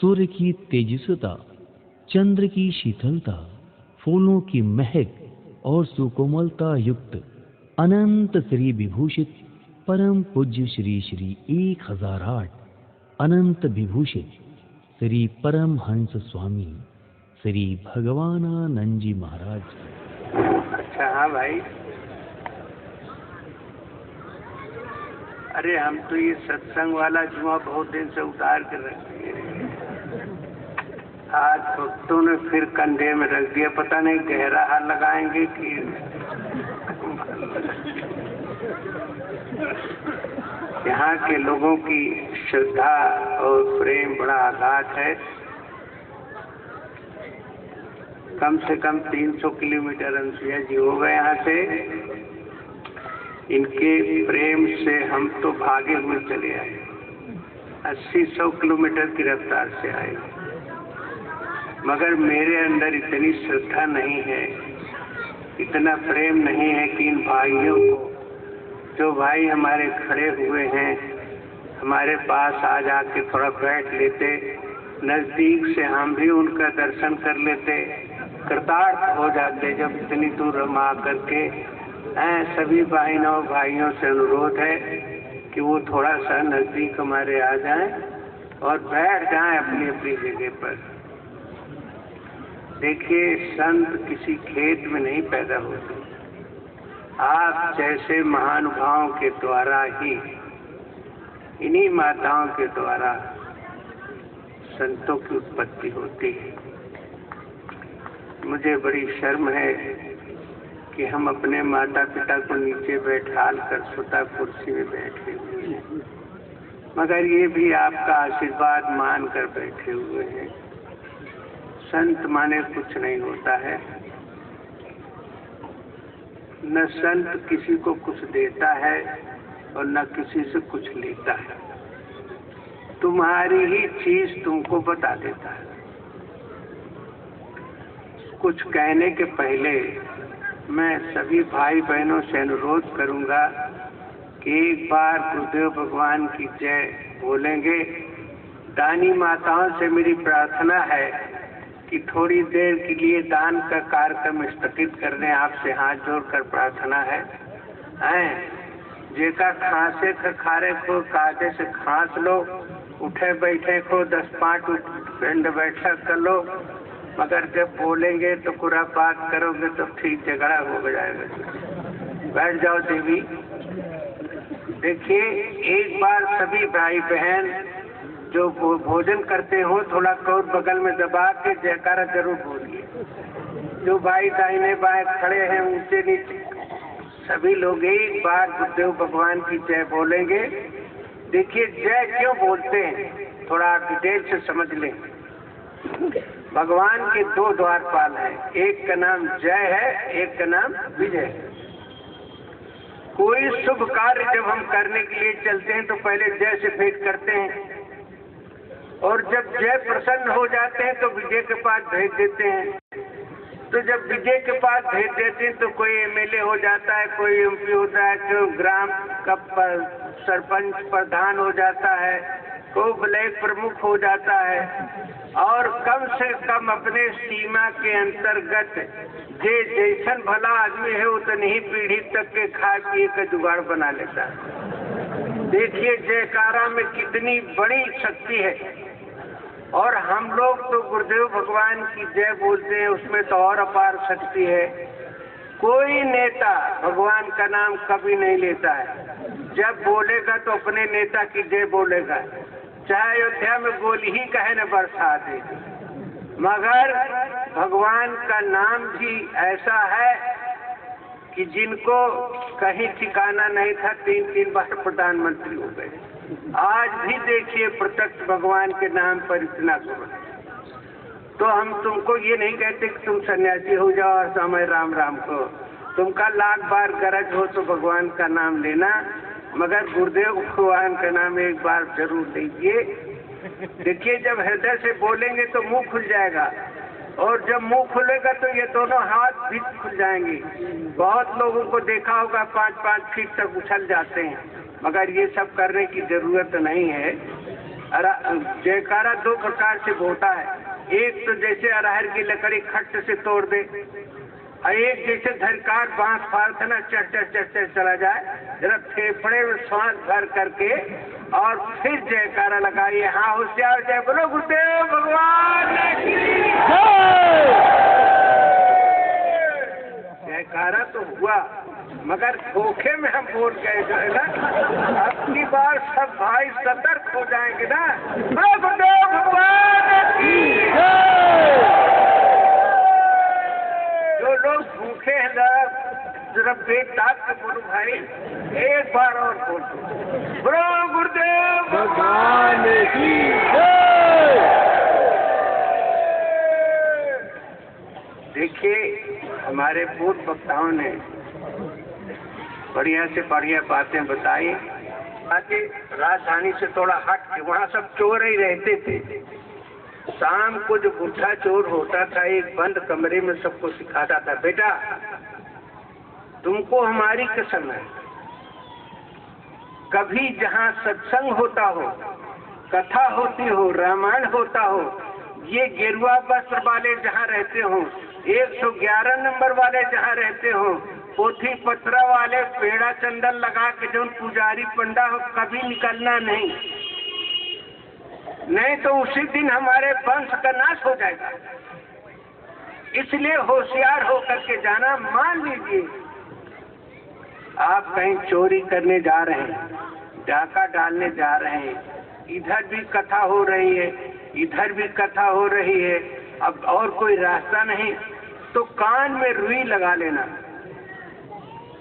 सूर्य की तेजस्विता, चंद्र की शीतलता, फूलों की महक और सुकोमलता युक्त अनंत श्री विभूषित परम पूज्य श्री श्री 1008 अनंत विभूषित श्री परमहंस स्वामी श्री भगवानानंद जी महाराज। अच्छा, हाँ भाई। अरे हम तो ये सत्संग वाला जुआ बहुत दिन से उतार कर रख दिए। आज भक्तों ने फिर कंधे में रख दिया, पता नहीं गहरा हाथ लगाएंगे कि यहाँ के लोगों की श्रद्धा और प्रेम बड़ा आघात है। कम से कम 300 किलोमीटर अनसुईया जी हो गए यहाँ से। इनके प्रेम से हम तो भागे हुए चले आए, 80-100 किलोमीटर की रफ्तार से आए, मगर मेरे अंदर इतनी श्रद्धा नहीं है, इतना प्रेम नहीं है कि इन भाइयों को, जो भाई हमारे खड़े हुए हैं, हमारे पास आ जाके थोड़ा बैठ लेते, नजदीक से हम भी उनका दर्शन कर लेते, कृतार्थ हो जाते। जब इतनी दूर हम आ करके सभी बहनों भाइयों से अनुरोध है कि वो थोड़ा सा नजदीक हमारे आ जाएं और बैठ जाएं अपनी अपनी जगह पर। देखिए, संत किसी खेत में नहीं पैदा होते। आप जैसे महानुभावों के द्वारा ही, इन्हीं माताओं के द्वारा संतों की उत्पत्ति होती है। मुझे बड़ी शर्म है कि हम अपने माता पिता को नीचे बैठाल कर सुता कुर्सी में बैठे हुए हैं, मगर ये भी आपका आशीर्वाद मान कर बैठे हुए हैं। संत माने कुछ नहीं होता है, न संत किसी को कुछ देता है और न किसी से कुछ लेता है। तुम्हारी ही चीज तुमको बता देता है। कुछ कहने के पहले मैं सभी भाई बहनों से अनुरोध करूंगा कि एक बार गुरुदेव भगवान की जय बोलेंगे। दानी माताओं से मेरी प्रार्थना है कि थोड़ी देर के लिए दान का कार्यक्रम स्थगित करने आपसे हाथ जोड़कर प्रार्थना है। जेका खांसे खारे को कायदे से खांस लो, उठे बैठे को 10-5 पिंड बैठक कर लो, मगर जब बोलेंगे तो पूरा बात करोगे तो ठीक झगड़ा हो जाएगा। बैठ जाओ देवी। देखिए, एक बार सभी भाई बहन जो भोजन करते हो थोड़ा कौर बगल में दबा के जयकारा जरूर बोलिए। जो भाई दाहिने बाएं खड़े हैं ऊंचे नीचे सभी लोग एक बार गुरुदेव भगवान की जय बोलेंगे। देखिए, जय क्यों बोलते हैं थोड़ा डिटेल से समझ लें। भगवान के 2 द्वारपाल हैं, एक का नाम जय है, एक का नाम विजय। कोई शुभ कार्य जब हम करने के लिए चलते हैं तो पहले जय से भेंट करते हैं, और जब जय प्रसन्न हो जाते हैं तो विजय के पास भेज देते हैं। तो जब विजय के पास भेज देते हैं तो कोई एमएलए हो जाता है, कोई एमपी होता है, कोई ग्राम का सरपंच प्रधान हो जाता है, कोई ब्लॉक प्रमुख हो जाता है, और कम से कम अपने सीमा के अंतर्गत जे जैसन भला आदमी है उतनी ही पीढ़ी तक के खाए पिए का जुगाड़ बना लेता है। देखिए, जयकारा में कितनी बड़ी शक्ति है। और हम लोग तो गुरुदेव भगवान की जय बोलते हैं, उसमें तो और अपार शक्ति है। कोई नेता भगवान का नाम कभी नहीं लेता है। जब बोलेगा तो अपने नेता की जय बोलेगा, चाहे अयोध्या में गोली ही कहे न बरसा दे। मगर भगवान का नाम भी ऐसा है कि जिनको कहीं ठिकाना नहीं था 3 बार प्रधानमंत्री हो गए। आज भी देखिए, प्रत्यक्ष भगवान के नाम पर इतना गुरु। तो हम तुमको ये नहीं कहते कि तुम सन्यासी हो जाओ और समय राम राम को। तुमका लाख बार गरज हो तो भगवान का नाम लेना, मगर गुरुदेव भगवान का नाम एक बार जरूर लीजिए। देखिए, जब हृदय से बोलेंगे तो मुंह खुल जाएगा, और जब मुंह खुलेगा तो ये दोनों हाथ भी खुल जाएंगे। बहुत लोगों को देखा होगा 5-5 फीट तक उछल जाते हैं, मगर ये सब करने की जरूरत नहीं है। जयकारा दो प्रकार से होता है। एक तो जैसे अरहर की लकड़ी खट से तोड़ दे, और एक जैसे धरकार बांस फाड़ ना चढ़ चला जाए, जरा फेफड़े में सांस भर करके और फिर जयकारा लगाइए। हाँ, होशियार जय बोलो गुरुदेव भगवान की जयकारा तो हुआ, मगर धोखे में हम बोल गए जो है ना। अगली बार सब भाई सतर्क हो जाएंगे ना। गुरुदेव भगवान की जो लोग भूखे हैं जरा बेताक के बोलो भाई, एक बार और बोलो गुरुदेव भगवान की देखिए, हमारे पूर्व वक्ताओं ने बढ़िया से बढ़िया बातें बताई। आगे राजधानी से थोड़ा हट के वहाँ सब चोर ही रहते थे। शाम को जो बुढ़ा चोर होता था, एक बंद कमरे में सबको सिखाता था, बेटा तुमको हमारी कसम है, कभी जहाँ सत्संग होता हो, कथा होती हो, रामायण होता हो, ये गेरुआ वस्त्र वाले जहाँ रहते हो, 111 नंबर वाले जहाँ रहते हो, पोथी पत्रा वाले पेड़ा चंदन लगा के जो पुजारी पंडा हो, कभी निकलना नहीं, नहीं तो उसी दिन हमारे वंश का नाश हो जाएगा। इसलिए होशियार होकर के जाना। मान लीजिए आप कहीं चोरी करने जा रहे हैं, डाका डालने जा रहे हैं, इधर भी कथा हो रही है, इधर भी कथा हो रही है, अब और कोई रास्ता नहीं, तो कान में रुई लगा लेना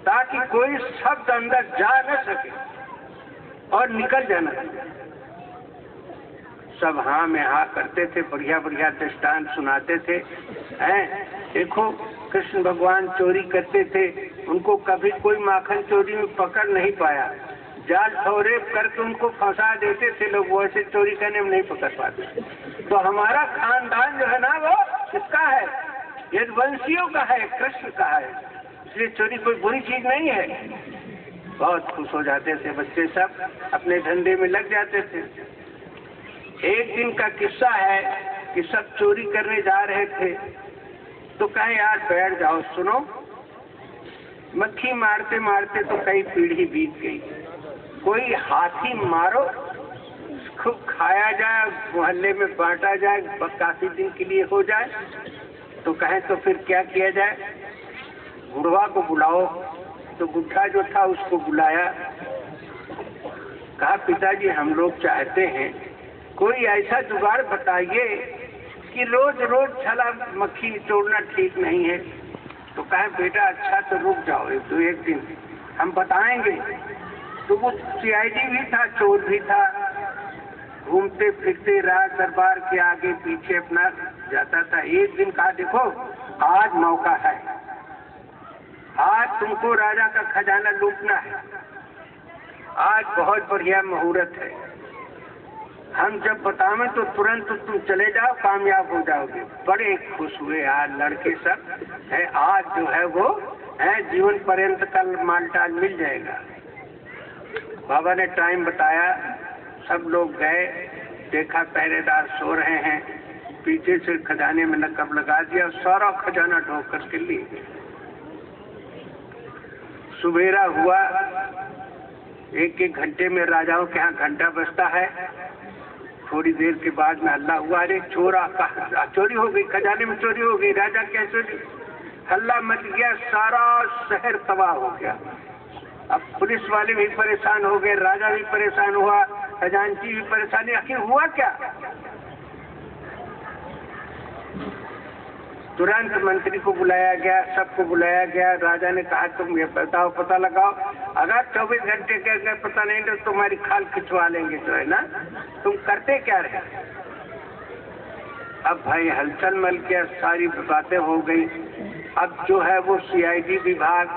ताकि कोई शब्द अंदर जा न सके और निकल जाना। सब हाँ में हाँ करते थे, बढ़िया बढ़िया दृष्टांत सुनाते थे। देखो कृष्ण भगवान चोरी करते थे, उनको कभी कोई माखन चोरी में पकड़ नहीं पाया, जाल ठौरे करके उनको फंसा देते थे लोग, वैसे चोरी करने में नहीं पकड़ पाते। तो हमारा खानदान जो है ना वो किसका है? यदुवंशियों का है, कृष्ण का है, इसलिए चोरी कोई बुरी चीज नहीं है। बहुत खुश हो जाते थे बच्चे, सब अपने धंधे में लग जाते थे। एक दिन का किस्सा है कि सब चोरी करने जा रहे थे, तो कहे यार बैठ जाओ सुनो। मक्खी मारते मारते तो कई पीढ़ी बीत गई, कोई हाथी मारो, खूब खाया जाए, मोहल्ले में बांटा जाए, काफी दिन के लिए हो जाए। तो कहे तो फिर क्या किया जाए? बुढ़वा को बुलाओ। तो बुढ़ा जो था उसको बुलाया, कहा पिताजी हम लोग चाहते हैं कोई ऐसा जुगाड़ बताइए कि रोज रोज छला मक्खी तोड़ना ठीक नहीं है। तो कहे बेटा अच्छा तो रुक जाओ एक दिन हम बताएंगे। तो वो CID भी था, चोर भी था, घूमते फिरते राज दरबार के आगे पीछे अपना जाता था। एक दिन कहा देखो आज मौका है, आज तुमको राजा का खजाना लूटना है, आज बहुत बढ़िया मुहूर्त है, हम जब बतावें तो तुरंत तुम चले जाओ, कामयाब हो जाओगे। बड़े खुश हुए यार लड़के सब, है आज जो है वो है जीवन पर्यंत कल मालटाल मिल जाएगा। बाबा ने टाइम बताया, सब लोग गए, देखा पहरेदार सो रहे हैं, पीछे से खजाने में नकब लगा दिया, सारा खजाना ढो करके लिए। सुबेरा हुआ, एक एक घंटे में राजाओं के यहाँ घंटा बजता है। थोड़ी देर के बाद में हल्ला हुआ, अरे चोरा चोरी हो गई, खजाने में चोरी हो गई, राजा क्या चोरी? हल्ला मच गया, सारा शहर तबाह हो गया। अब पुलिस वाले भी परेशान हो गए, राजा भी परेशान हुआ, खजांची भी परेशानी। आखिर हुआ क्या? तुरंत मंत्री को बुलाया गया, सबको बुलाया गया। राजा ने कहा तुम ये बताओ, पता लगाओ, अगर 24 घंटे के अगर पता नहीं तो तुम्हारी खाल खिंचवा लेंगे, जो है ना। तुम करते क्या रहे? अब भाई हलचल मल के सारी बातें हो गई। अब जो है वो CID विभाग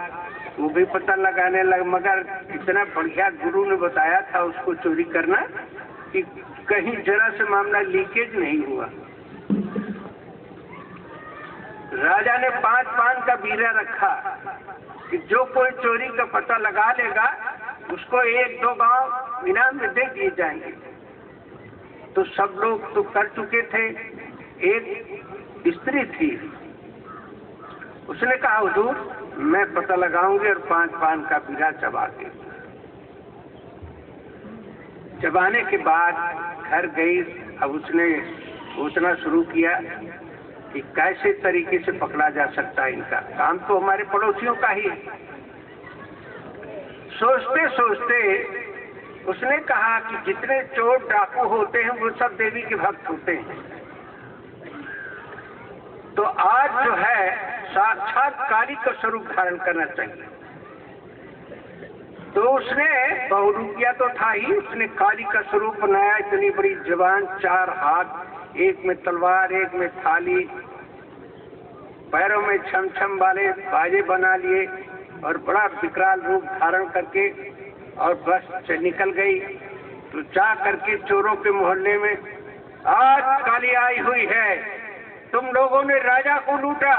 वो भी पता लगाने लगा, मगर इतना बढ़िया गुरु ने बताया था उसको चोरी करना कि कहीं जरा से मामला लीकेज नहीं हुआ। राजा ने 5 पान का बीरा रखा कि जो कोई चोरी का पता लगा लेगा उसको 1-2 गांव इनाम में दे दिए जाएंगे। तो सब लोग तो कर चुके थे। एक स्त्री थी, उसने कहा हुजूर मैं पता लगाऊंगी और 5 पान का बीड़ा चबा के। चबाने के बाद घर गई। अब उसने सोचना शुरू किया कि कैसे तरीके से पकड़ा जा सकता है इनका काम, तो हमारे पड़ोसियों का ही है। सोचते सोचते उसने कहा कि जितने चोर डाकू होते हैं वो सब देवी के भक्त होते हैं, तो आज जो है साक्षात काली का स्वरूप धारण करना चाहिए। तो उसने बहुरूपिया तो था ही, उसने काली का स्वरूप बनाया। इतनी बड़ी जवान, 4 हाथ, एक में तलवार, एक में थाली, पैरों में छम छम वाले बाजे बना लिए और बड़ा विकराल रूप धारण करके और बस निकल गई। तो जा करके चोरों के मोहल्ले में, आज काली आई हुई है, तुम लोगों ने राजा को लूटा,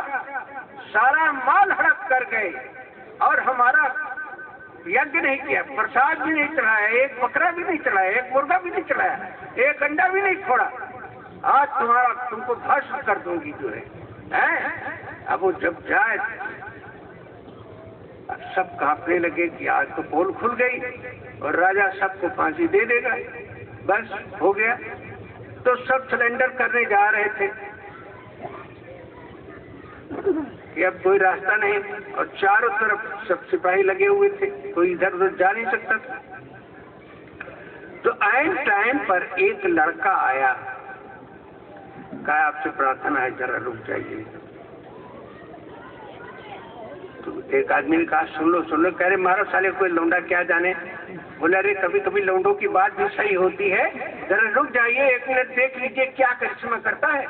सारा माल हड़प कर गए और हमारा यज्ञ नहीं किया, प्रसाद भी नहीं चढ़ाया, एक बकरा भी नहीं चढ़ाया, एक मुर्गा भी नहीं चढ़ाया, एक अंडा भी नहीं छोड़ा। आज तुमको भस्म कर दूंगी जो है, हैं? अब वो जब जाए, अब सब कांपने लगे कि आज तो पोल खुल गई और राजा सबको फांसी दे देगा, बस हो गया। तो सब सिलेंडर करने जा रहे थे कि अब कोई रास्ता नहीं, और चारों तरफ सब सिपाही लगे हुए थे, कोई इधर उधर जा नहीं सकता था। तो ऐन टाइम पर एक लड़का आया, कहा आपसे प्रार्थना है जरा रुक जाइए। तो एक आदमी ने कहा सुन लो। कह रहे मारो साले, कोई लौंडा क्या जाने। बोले अरे कभी कभी लौंडों की बात भी सही होती है, जरा रुक जाइए, 1 मिनट देख लीजिए क्या करिश्मा करता है।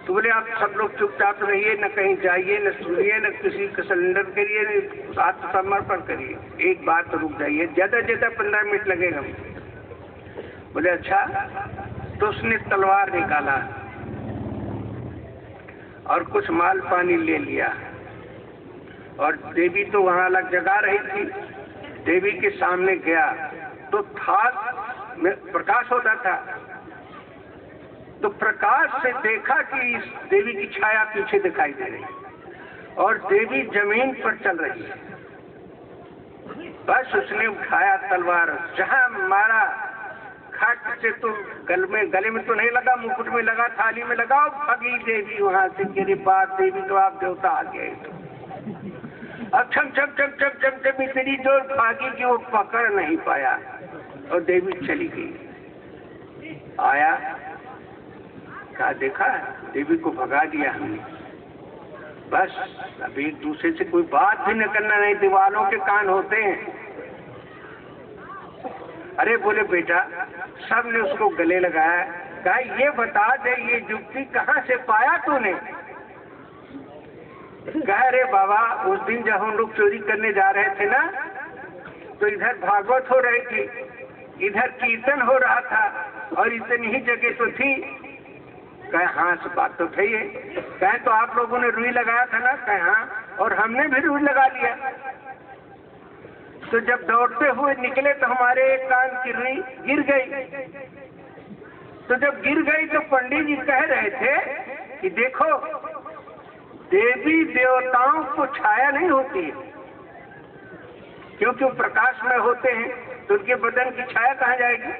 तो बोले आप सब लोग चुपचाप रहिए, न कहीं जाइए, न सुनिए, न किसी का सिलेंडर करिए, न आत्मसमर्पण करिए, एक बार तो रुक जाइए, ज्यादा 15 मिनट लगेगा। बोले अच्छा। तो उसने तलवार निकाला और कुछ माल पानी ले लिया, और देवी तो वहां अलग जगा रही थी। देवी के सामने गया तो थाल में प्रकाश होता था, तो प्रकाश से देखा कि इस देवी की छाया पीछे दिखाई दे रही और देवी जमीन पर चल रही है। बस उसने उठाया तलवार, जहां मारा खट से तो गले में तो नहीं लगा, मुकुट में लगा, थाली में लगा, और भागी देवी वहां से। मेरी बात देवी तो आप देवता आ गए। अब छम छम छम छम छम छम इतनी जोर भागी कि वो पकड़ नहीं पाया और देवी चली गई। आया, कहा देखा देवी को भगा दिया हमने, बस अब एक दूसरे से कोई बात भी न करना, नहीं दीवारों के कान होते हैं। अरे बोले बेटा, सब ने उसको गले लगाया, कहा ये बता दे ये युक्ति कहाँ से पाया तूने। कह रे बाबा, उस दिन जब हम लोग चोरी करने जा रहे थे ना, तो इधर भागवत हो रही थी, इधर कीर्तन हो रहा था, और इतनी ही जगह तो थी। कहे हाँ से बात तो सही है। कहे तो आप लोगों ने रुई लगाया था ना। कहे हाँ, और हमने भी रुई लगा लिया। तो जब दौड़ते हुए निकले तो हमारे एक कान की रुई गिर गई। तो जब गिर गई तो पंडित जी कह रहे थे कि देखो, देवी देवताओं को छाया नहीं होती है, क्योंकि वो प्रकाश में होते हैं, तो उनके बदन की छाया कहाँ जाएगी।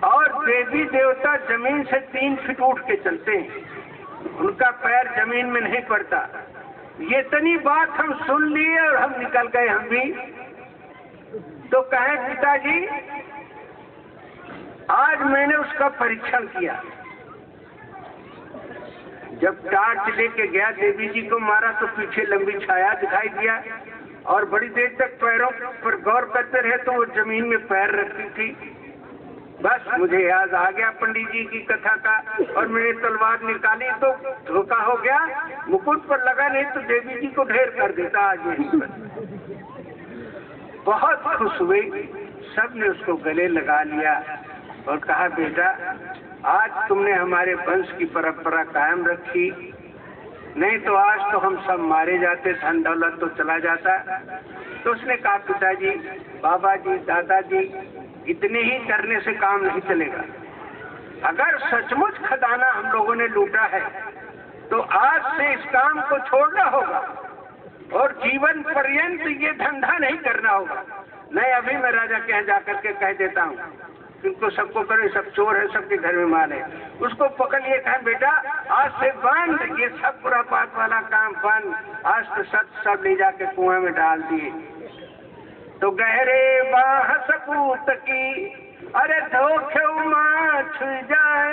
और देवी देवता जमीन से 3 फीट उठ के चलते हैं, उनका पैर जमीन में नहीं पड़ता। ये इतनी बात हम सुन लिए और हम निकल गए हम भी। तो कहे पिताजी, आज मैंने उसका परीक्षण किया। जब टार्च लेके गया, देवी जी को मारा तो पीछे लंबी छाया दिखाई दिया, और बड़ी देर तक पैरों पर गौर करते रहे तो वो जमीन में पैर रखती थी। बस मुझे याद आ गया पंडित जी की कथा का, और मैंने तलवार निकाली तो धोखा हो गया, मुकुट पर लगा, नहीं तो देवी जी को ढेर कर देता आज यहीं पर। बहुत खुश हुई, सबने उसको गले लगा लिया और कहा बेटा, आज तुमने हमारे वंश की परंपरा कायम रखी, नहीं तो आज तो हम सब मारे जाते, धन दौलत तो चला जाता। तो उसने कहा पिताजी, बाबा जी, दादाजी, इतने ही करने से काम नहीं चलेगा। अगर सचमुच खजाना हम लोगों ने लूटा है तो आज से इस काम को छोड़ना होगा और जीवन पर्यंत ये धंधा नहीं करना होगा। नहीं, अभी मैं राजा के यहाँ जाकर के कह देता हूँ, इनको सबको करो, सब चोर है, सबके घर में माल है, उसको पकड़ लिए, कहा बेटा आज से बंद, ये सब खुरापात वाला काम बंद, आज तो सब ले जाके कुआं में डाल दिए। तो गहरे बाह सपूत की अरे धोखे माँ छुई जाए,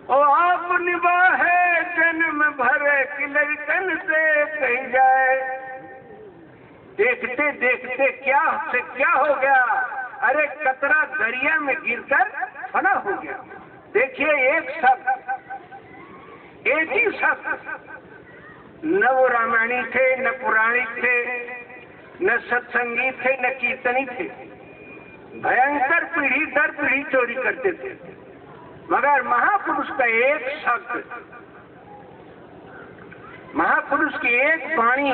ओ आप निभाए जन्म भर की लड़कन से कही जाए। देखते देखते क्या से क्या हो गया, अरे कतरा दरिया में गिरकर फना हो गया। देखिए एक शब्द, एक ही शब्द, न वो रामायणी थे, न पुराणी थे, न सत्संगी थे, न कीर्तनी थे। भयंकर पीढ़ी दर पीढ़ी चोरी करते थे, मगर महापुरुष का एक शब्द, महापुरुष की एक वाणी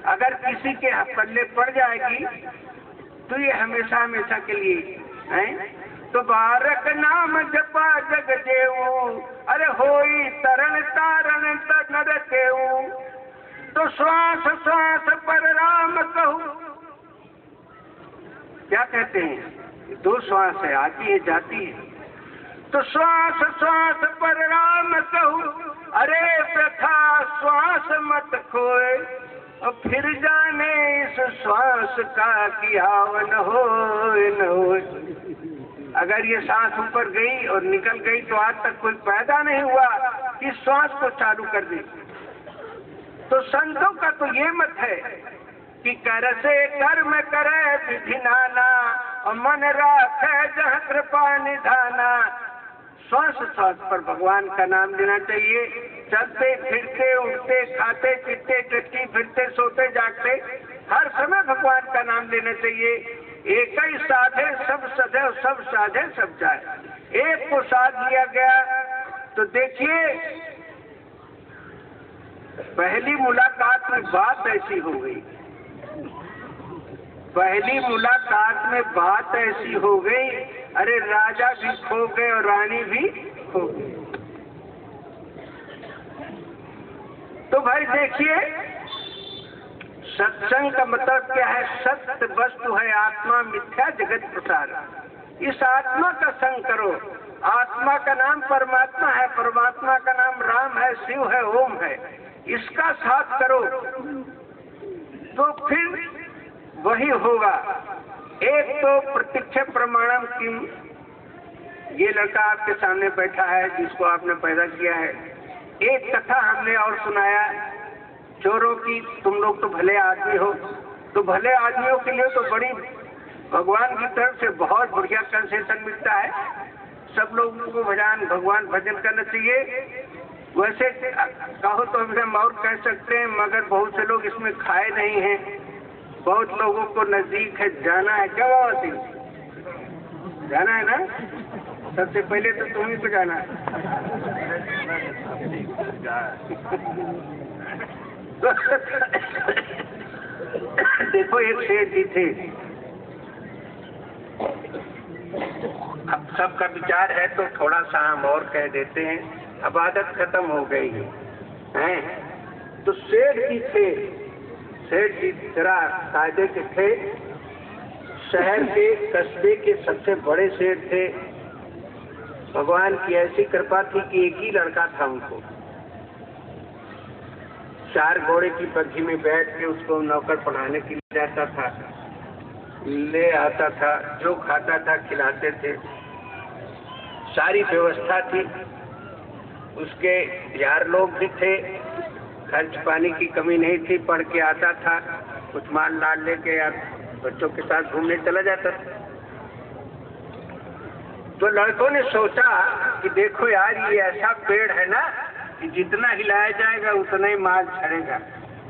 अगर किसी के पल्ले पड़ जाएगी तो ये हमेशा हमेशा के लिए है। तो बारक नाम जपा जग देऊ, अरे होई तरण तारण नर केऊ, तो श्वास श्वास पर राम कहूँ। क्या कहते हैं, दो श्वास है, आती है जाती है, तो श्वास श्वास पर राम कहूँ, अरे प्रथा श्वास मत खोए, और फिर जाने इस श्वास का किया न हो न हो। अगर ये सांस ऊपर गई और निकल गई तो आज तक कोई पैदा नहीं हुआ कि श्वास को चालू कर दे। तो संतों का तो ये मत है कि कर से कर्म करे विधि नाना, और मन राखे जहाँ कृपा निधाना। श्वास श्वास पर भगवान का नाम लेना चाहिए। चलते फिरते उठते खाते पीते चटकी फिरते सोते जागते हर समय भगवान का नाम लेना चाहिए। एक ही साधे सब सधे, सब साधे सब जाए। एक को साध लिया गया तो देखिए पहली मुलाकात में बात ऐसी हो गई, पहली मुलाकात में बात ऐसी हो गई, अरे राजा भी खो गए और रानी भी खो गई। तो भाई देखिए सत्संग का मतलब क्या है, सत्य वस्तु है आत्मा, मिथ्या जगत प्रसार। इस आत्मा का संग करो। आत्मा का नाम परमात्मा है, परमात्मा का नाम राम है, शिव है, ओम है। इसका साथ करो तो फिर वही होगा। एक तो प्रत्यक्ष प्रमाणम किम, ये लड़का आपके सामने बैठा है जिसको आपने पैदा किया है। एक कथा हमने और सुनाया चोरों की, तुम लोग तो भले आदमी हो, तो भले आदमियों के लिए तो बड़ी भगवान की तरफ से बहुत बढ़िया कंसेशन मिलता है। सब लोगों को भगवान भजन करना चाहिए। वैसे कहो तो हम और कह सकते हैं, मगर बहुत से लोग इसमें खाए नहीं हैं। बहुत लोगों को नजदीक है, जाना है। क्या बात है, जाना है ना? सबसे पहले तो तुम्ही को जाना है। देखो एक सेठ जी थे, अब सबका विचार है तो थोड़ा सा हम और कह देते हैं, अब आदत खत्म हो गई है। तो सेठ जी थे, सेठ जी जरा कायदे के थे, शहर के कस्बे के सबसे बड़े सेठ थे। भगवान की ऐसी कृपा थी कि एक ही लड़का था उनको। 4 घोड़े की बग्घी में बैठ के उसको नौकर पढ़ाने के लिए जाता था, ले आता था, जो खाता था खिलाते थे, सारी व्यवस्था थी। उसके यार लोग भी थे, खर्च पानी की कमी नहीं थी। पढ़ के आता था, कुछ माल लाल लेके यार बच्चों के साथ घूमने चला जाता था। तो लड़कों ने सोचा कि देखो यार ये ऐसा पेड़ है ना कि जितना हिलाया जाएगा उतना ही माल झड़ेगा।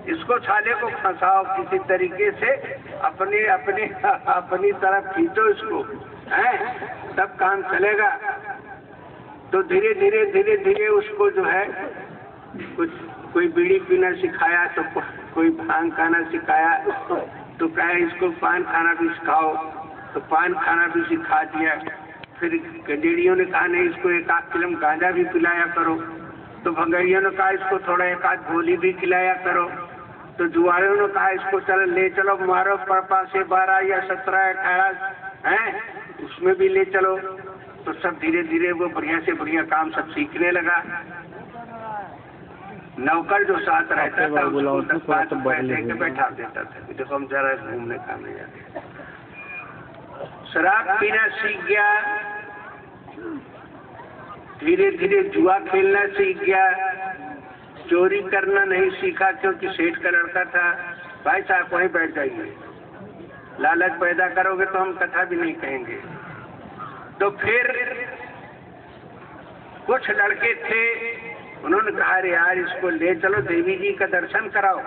इसको छाले को फंसाओ किसी तरीके से, अपनी तरफ खींचो इसको, हैं, तब काम चलेगा। तो धीरे धीरे उसको जो है कुछ कोई बीड़ी पीना सिखाया, तो कोई भांग खाना सिखाया, तो कहे इसको पान खाना भी सिखाओ। तो पान खाना भी सिखा दिया। फिर गंजेड़ियों ने कहा नहीं इसको एक आध किलो गांजा भी पिलाया करो। तो भंगड़ियों ने कहा इसको थोड़ा एक आध गोली भी खिलाया करो। तो जुआरियों ने कहा इसको चलो ले चलो मारो पड़पा से 12 या 17 18 हैं उसमें भी ले चलो। तो सब धीरे धीरे वो बढ़िया से बढ़िया काम सब सीखने लगा। नौकर जो साथ रहता था उसको 10-5 रुपए देके बैठा देता था कि देखो हम जरा घूमने खाने जाते। शराब पीना सीख गया, धीरे धीरे जुआ खेलना सीख गया। चोरी करना नहीं सीखा क्योंकि सेठ का लड़का था। भाई साहब वहीं बैठ जाइए, लालच पैदा करोगे तो हम कथा भी नहीं कहेंगे। तो फिर कुछ लड़के थे उन्होंने कहा अरे यार इसको ले चलो देवी जी का दर्शन कराओ।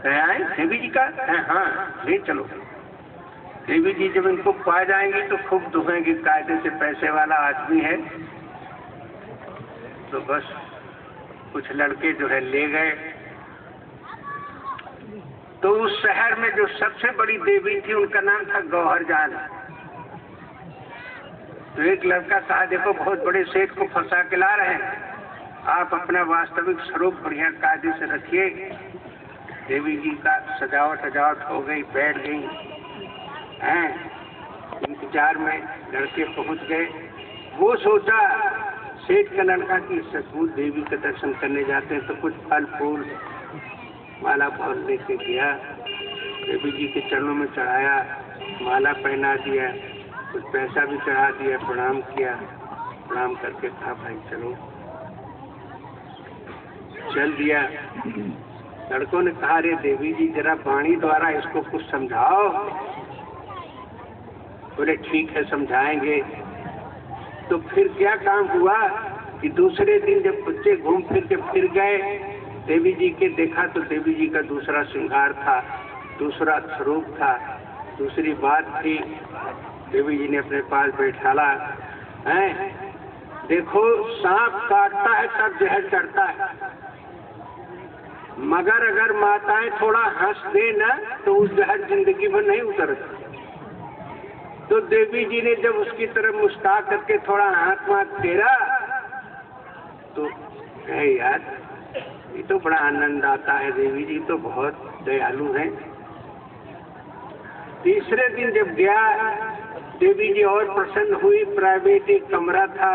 कहे आए देवी जी का? हाँ ले चलो। देवी जी जब इनको पा जाएंगी तो खूब दुखेंगी, कायदे से पैसे वाला आदमी है। तो बस कुछ लड़के जो है ले गए। तो उस शहर में जो सबसे बड़ी देवी थी उनका नाम था गौहर जान। तो एक लड़का कहा देखो बहुत बड़े सेठ को फंसा के ला रहे हैं, आप अपना वास्तविक स्वरूप बढ़िया कायदे से रखिए। देवी जी का सजावट हो गई, बैठ गई हैं। इंतजार में लड़के पहुंच गए। वो सोचा सेठ का लड़का की सचमुच देवी का दर्शन करने जाते हैं तो कुछ फल फूल माला फल लेके गया, देवी जी के चरणों में चढ़ाया, माला पहना दिया, कुछ पैसा भी चढ़ा दिया, प्रणाम किया। प्रणाम करके कहा भाई चलो, चल दिया। लड़कों ने कहा रे देवी जी जरा वाणी द्वारा इसको कुछ समझाओ। बोले ठीक है समझाएंगे। तो फिर क्या काम हुआ कि दूसरे दिन जब बच्चे घूम फिर के फिर गए देवी जी के देखा तो देवी जी का दूसरा श्रृंगार था, दूसरा स्वरूप था, दूसरी बात थी। देवी जी ने अपने पास बैठाला है। देखो सांप काटता है तब जहर चढ़ता है, मगर अगर माताएं थोड़ा हंस दे ना तो उस जहर जिंदगी भर नहीं उतरता। तो देवी जी ने जब उसकी तरफ मुस्कुरा करके थोड़ा हाथ वाथ फेरा तो है यार ये तो बड़ा आनंद आता है, देवी जी तो बहुत दयालु हैं। तीसरे दिन जब गया देवी जी और प्रसन्न हुई। प्राइवेट एक कमरा था,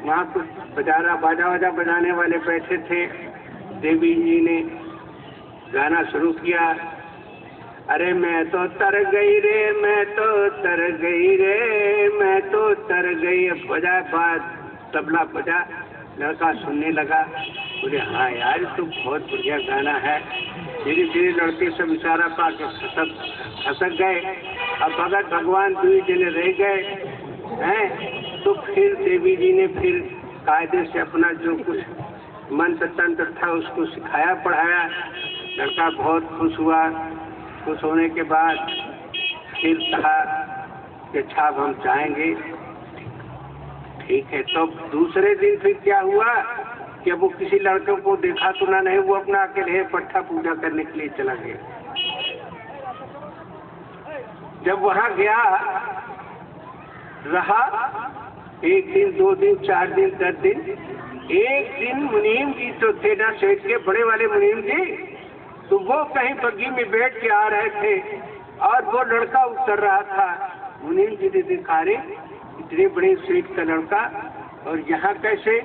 वहाँ कुछ बाजा बजाने वाले बैठे थे। देवी जी ने गाना शुरू किया, अरे मैं तो तर गई रे, मैं तो तर गई रे, मैं तो तर गई। बजा बात तबला बजा, लड़का सुनने लगा। बोले हाँ यार तो बहुत बढ़िया गाना है। धीरे धीरे लड़के सब इशारा पा के खसक गए। अब भगत भगवान 2 जने रह गए हैं। तो फिर देवी जी ने फिर कायदे से अपना जो कुछ मंत्र तंत्र था उसको सिखाया पढ़ाया। लड़का बहुत खुश हुआ। खुश होने के बाद फिर कहा कि अच्छा हम जाएंगे। ठीक है। तो दूसरे दिन फिर क्या हुआ कि वो किसी लड़के को देखा तो ना नहीं, वो अपना अकेले पट्टा पूजा करने के लिए चला गया। जब वहां गया रहा 1 दिन 2 दिन 4 दिन 10 दिन। एक दिन मुनीम जी तो थे ना सेठ के बड़े वाले मुनीम जी, तो वो कहीं बग्गी में बैठ के आ रहे थे और वो लड़का उतर रहा था। मुनीम जी ने देखा रे इतने बड़े सेठ का लड़का और यहाँ कैसे,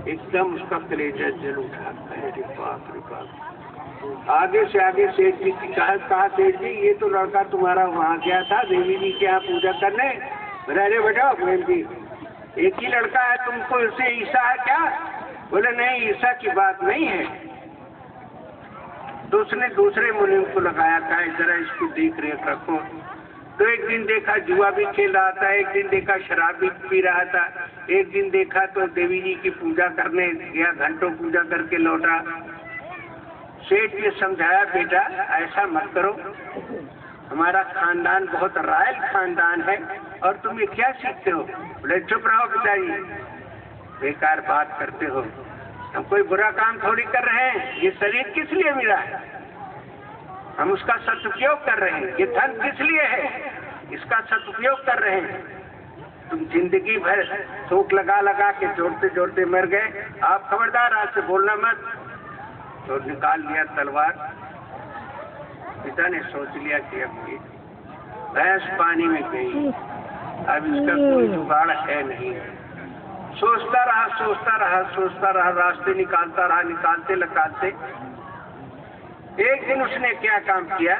एकदम उसका कलेजा जल उठा। अरे बाप रे बाप। आगे से आगे सेठ जी की कहा सेठ जी ये तो लड़का तुम्हारा वहाँ गया था देवी जी के यहाँ पूजा करने। अरे बेटा मुनीम जी एक ही लड़का है, तुमको इससे ईर्षा है क्या? बोले नहीं ईर्षा की बात नहीं है। तो उसने दूसरे मुनीम को लगाया, कहा जरा इसको देख रेख रखो। तो एक दिन देखा जुआ भी खेल रहा था, एक दिन देखा शराब भी पी रहा था, एक दिन देखा तो देवी जी की पूजा करने गया, घंटों पूजा करके लौटा। सेठ ने समझाया बेटा ऐसा मत करो, हमारा खानदान बहुत रायल खानदान है और तुम ये क्या सीखते हो। बोले चुप रहो पिताजी, बेकार बात करते हो, हम कोई बुरा काम थोड़ी कर रहे हैं, ये शरीर किस लिए मिला है। हम उसका सदुपयोग कर रहे हैं। ये धन किस लिए है? इसका सदुपयोग कर रहे हैं। तुम जिंदगी भर थूक लगा लगा के जोड़ते जोड़ते मर गए। आप खबरदार, आज से बोलना मत। तो निकाल लिया तलवार। पिता ने सोच लिया कि अब ये भैंस पानी में गई, अब इसका कोई जुगाड़ है नहीं। सोचता रहा सोचता रहा सोचता रहा, रास्ते निकालता रहा, निकालते लगाते एक दिन उसने क्या काम किया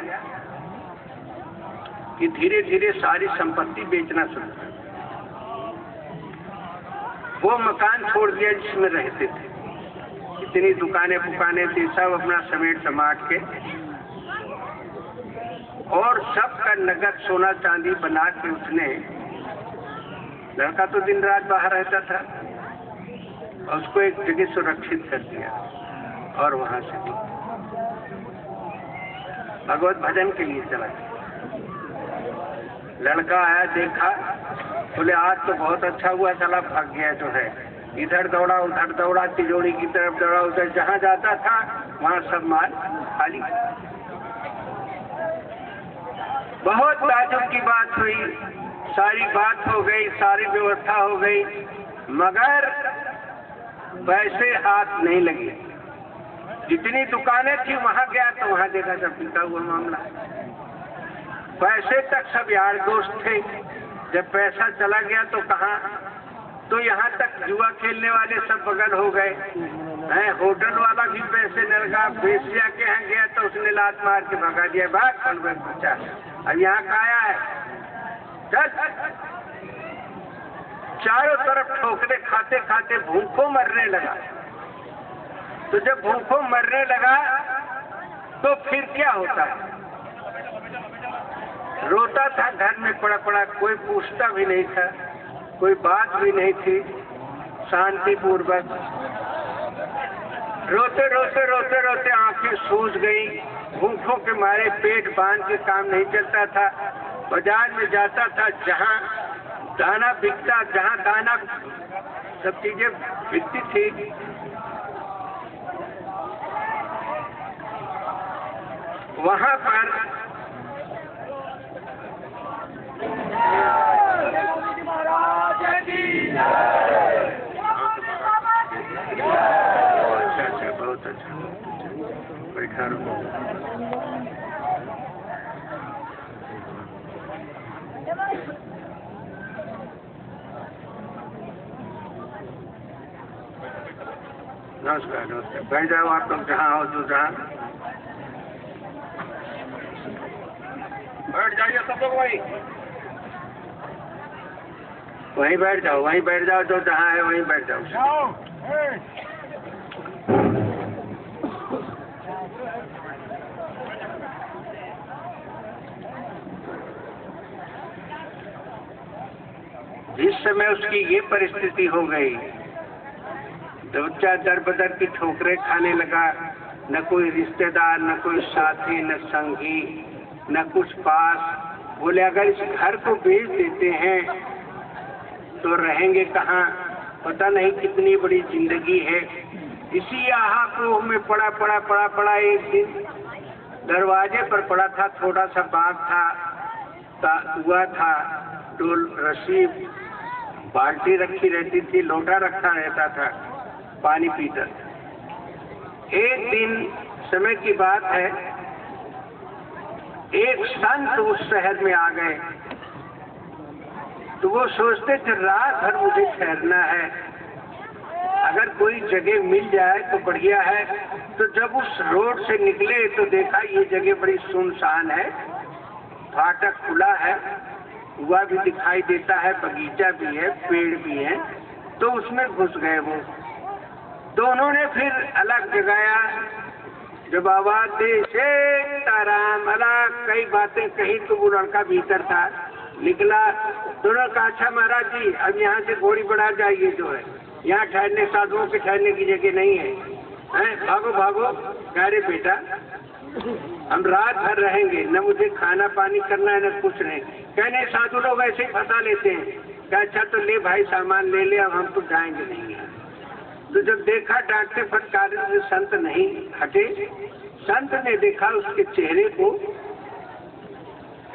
कि धीरे धीरे सारी संपत्ति बेचना शुरू किया। वो मकान छोड़ दिया जिसमें रहते थे, इतनी दुकानें पुकाने थी, सब अपना समेट समाट के, और सबका नगद सोना चांदी बना के उसने, लड़का तो दिन रात बाहर रहता था, उसको एक जगह सुरक्षित कर दिया और वहां से भगवत भजन के लिए चला गया। लड़का आया, देखा, बोले आज तो बहुत अच्छा हुआ, साला भाग गया जो है। इधर दौड़ा उधर दौड़ा, तिजोरी की तरफ दौड़ा, उधर जहां जाता था वहां सब माल खाली। बहुत ताज्जुब की बात हुई, सारी बात हो गई, सारी व्यवस्था हो गई, मगर पैसे हाथ नहीं लगे। जितनी दुकानें थी वहां गया तो वहां देखा सब बिका हुआ मामला। पैसे तक सब यार दोस्त थे। जब पैसा चला गया तो कहाँ, तो यहाँ तक जुआ खेलने वाले सब बगल हो गए हैं। होटल वाला भी पैसे न लगा, बेसिया के यहाँ गया तो उसने लात मार के भगा दिया, भाग फल में बचा। अब यहाँ खाया है, चल। चारों तरफ ठोकरे खाते खाते भूखों मरने लगा। तो जब भूखों मरने लगा तो फिर क्या होता है? रोता था, घर में पड़ा पड़ा, कोई पूछता भी नहीं था, कोई बात भी नहीं थी, शांति पूर्वक रोते रोते रोते रोते आंखें सूज गई। भूखों के मारे पेट बांध के काम नहीं चलता था। बाजार में जाता था, जहाँ दाना बिकता, जहाँ दाना सब चीजें बिकती थी, वहां पर अच्छा, बहुत अच्छा, बैठा रहो। नमस्कार नमस्कार, बैठ जाओ आप लोग जहाँ हो, जो जहाँ बैठ जाइए सब लोग, वहीं बैठ जाओ, वहीं बैठ जाओ, जो जहाँ है वहीं बैठ जाओ। जिस समय उसकी ये परिस्थिति हो गई, बच्चा दर बदर की ठोकरें खाने लगा, न कोई रिश्तेदार, न कोई साथी, न संगी, न कुछ पास। बोले अगर इस घर को बेच देते हैं तो रहेंगे कहाँ, पता नहीं कितनी बड़ी जिंदगी है। इसी आहापोह में पड़ा पड़ा पड़ा पड़ा एक दिन दरवाजे पर पड़ा था, थोड़ा सा बाग था, हुआ था, डोल रस्सी, बाल्टी रखी रहती थी, लोटा रखा रहता था, पानी पीता। एक दिन समय की बात है, एक संत उस शहर में आ गए। तो वो सोचते थे रात भर मुझे ठहरना है, अगर कोई जगह मिल जाए तो बढ़िया है। तो जब उस रोड से निकले तो देखा ये जगह बड़ी सुनसान है, फाटक खुला है, कुआं भी दिखाई देता है, बगीचा भी है, पेड़ भी है, तो उसमें घुस गए वो। तो उन्होंने फिर अलग जगाया, जब आवाज दे सीताराम, अलग कई बातें कही, तो वो लड़का भीतर था, निकला। दोनों का अच्छा महाराज जी अब यहाँ से घोड़ी बढ़ा जाइए, जो है यहाँ ठहरने, साधुओं के ठहरने की जगह नहीं है, भागो भागो। कह रहे बेटा हम रात भर रहेंगे, न मुझे खाना पानी करना है न कुछ नहीं। कहने साधु लोग ऐसे ही फंसा लेते हैं। क्या अच्छा तो ले भाई सामान ले ले, अब हम तो जाएंगे नहीं। तो जब देखा डांटते फटकारने से संत नहीं हटे, संत ने देखा उसके चेहरे को,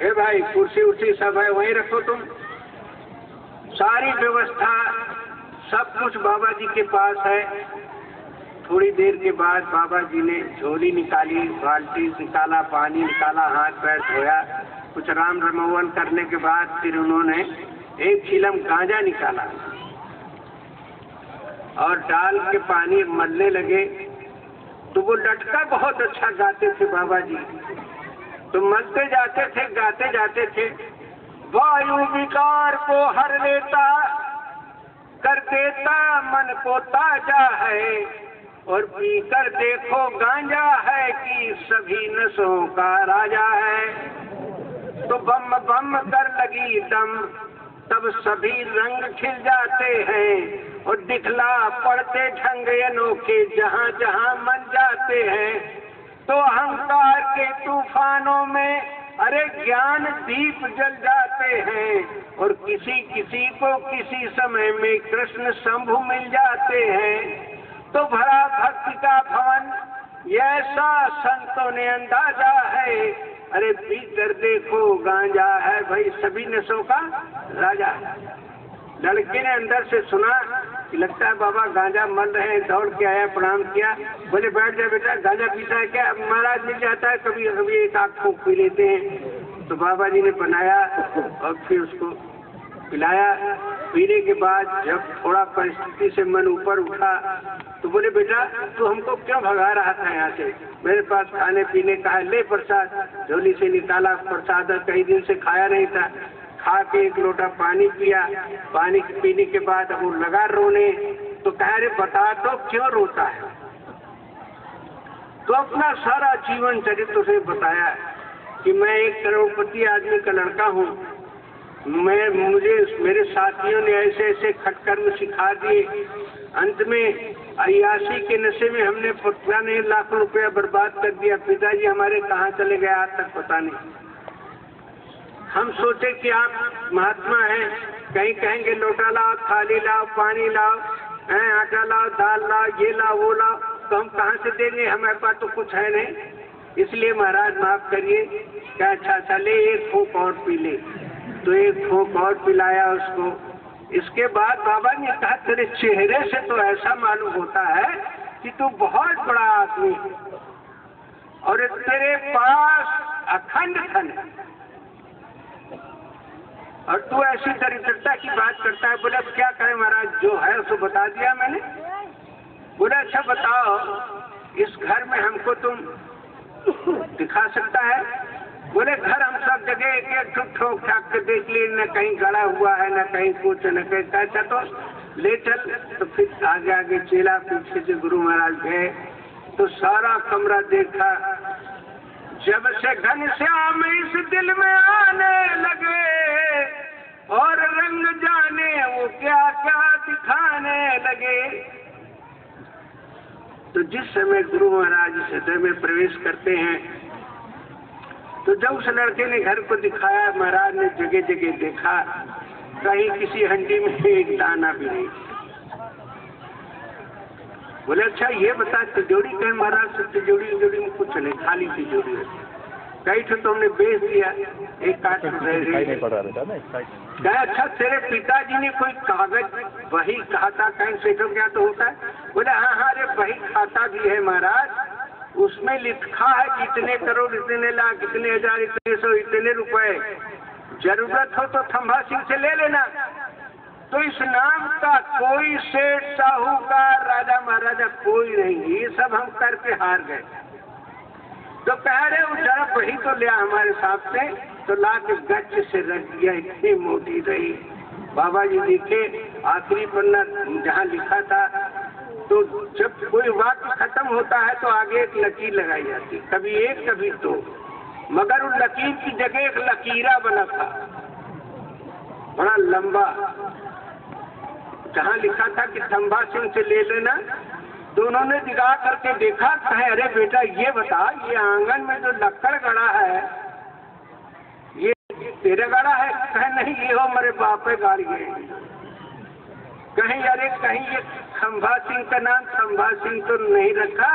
ए भाई कुर्सी उर्सी सब है वहीं रखो तुम, सारी व्यवस्था सब कुछ बाबा जी के पास है। थोड़ी देर के बाद बाबा जी ने झोली निकाली, बाल्टी निकाला, पानी निकाला, हाथ पैर धोया, कुछ राम रमौवन करने के बाद फिर उन्होंने एक चिलम गांजा निकाला और डाल के पानी मलने लगे। तो वो लटका बहुत अच्छा गाते थे बाबा जी, तो मलते जाते थे, गाते जाते थे। वायु विकार को हर लेता, कर देता मन को ताजा है, और पीकर देखो गांजा है कि सभी नशों का राजा है। तो बम बम कर लगी दम, तब सभी रंग खिल जाते हैं, और दिखला पड़ते ढंग अनोखे जहाँ जहाँ मन जाते हैं। तो अहंकार के तूफानों में अरे ज्ञान दीप जल जाते हैं, और किसी किसी को किसी समय में कृष्ण शंभु मिल जाते हैं। तो भरा भक्ति का भवन ऐसा संतों ने अंदाजा है, अरे भीतर देखो गांजा है भाई सभी नशों का राजा है। लड़के ने अंदर से सुना कि लगता है बाबा गांजा मल रहे हैं, दौड़ के आया, प्रणाम किया, बोले बैठ जा बेटा, गांजा पीता है क्या? महाराज मिल जाता है, कभी कभी एक आध फूंक पी लेते हैं। तो बाबा जी ने बनाया और फिर उसको पिलाया। पीने के बाद जब थोड़ा परिस्थिति से मन ऊपर उठा तो बोले बेटा तू हमको क्यों भगा रहा था यहाँ से? मेरे पास खाने पीने का है, ले प्रसाद। झोली से निकाला प्रसाद, कई दिन से खाया नहीं था। खा के एक लोटा पानी पिया। पानी पीने के बाद वो लगा रोने। तो कह रहे बता तो क्यों रोता है? तो अपना सारा जीवन चरित्र उसे बताया कि मैं एक करोड़पति आदमी का लड़का हूँ, मुझे मेरे साथियों ने ऐसे ऐसे खटकर्म सिखा दिए, अंत में अयासी के नशे में हमने पता नहीं लाखों रुपया बर्बाद कर दिया। पिताजी हमारे कहाँ चले गए आज तक पता नहीं। हम सोचे कि आप महात्मा हैं, कहीं कहेंगे लोटा लाओ, थाली लाओ, पानी लाओ, आटा लाओ, दाल लाओ, ये लाओ वो लाओ, तो हम कहाँ से देंगे? हमारे पास तो कुछ है नहीं, इसलिए महाराज माफ करिए। क्या अच्छा चले एक फूंक और पी ले। तो एक फूंक और पिलाया उसको। इसके बाद बाबा ने कहा तेरे चेहरे से तो ऐसा मालूम होता है कि तू बहुत बड़ा आदमी है और तेरे पास अखंड धन है और तू ऐसी दरिद्रता की बात करता है। बोले क्या करें महाराज, जो है उसको बता दिया मैंने। बोले अच्छा बताओ इस घर में हमको तुम दिखा सकता है? बोले घर हम सब जगह एक एक ठोक ठाक के देख लिए, न कहीं गड़ा हुआ है, न कहीं कुछ, न कहीं कैसा। तो ले चल। तो फिर आगे आगे चेला पीछे से गुरु महाराज गए तो सारा कमरा देखा। जब से घनश्याम इस दिल में आने लगे और रंग जाने वो क्या क्या दिखाने लगे। तो जिस समय गुरु महाराज इस हृदय में प्रवेश करते हैं तो जब उस लड़के ने घर को दिखाया, महाराज ने जगह जगह देखा, कहीं किसी हंडी में एक दाना भी नहीं। बोले अच्छा ये बता तिजोरी कहीं? महाराज से तिजोरी में कुछ नहीं, खाली तिजोरी है। कहीं तो तुमने बेच दिया, एक काट नहीं पड़ा क्या? अच्छा तेरे पिताजी ने कोई कागज वही खाता कहीं से तो क्या तो होता है? बोले हाँ हाँ अरे वही खाता भी है महाराज, उसमें लिखा है कि इतने करोड़, इतने लाख, इतने हजार, इतने सौ, इतने रुपए, जरूरत हो तो थंभा सिंह से ले लेना। तो इस नाम का कोई सेठ साहूकार राजा महाराजा कोई नहीं, ये सब हम करके हार गए। तो कह रहे वो जरा वही तो लिया हमारे साथ से। तो ला के गच्छ से रख दिया, इतनी मोटी रही। बाबा जी देखे आखिरी पन्ना जहाँ लिखा था, तो जब कोई वाक्य खत्म होता है तो आगे एक लकीर लगाई जाती, कभी एक कभी दो, मगर उस लकीर की जगह एक लकीरा बना था बड़ा लंबा, जहाँ लिखा था कि थंभा सिंह से ले लेना। तो उन्होंने दिखा करके देखा, कहे अरे बेटा ये बता, ये आंगन में जो लक्कड़ गड़ा है ये तेरा गड़ा है? कहे नहीं ये हो मेरे बाप पे गाड़ी गए। कहीं अरे कहीं ये थंभा सिंह का नाम थंभा सिंह तो नहीं रखा?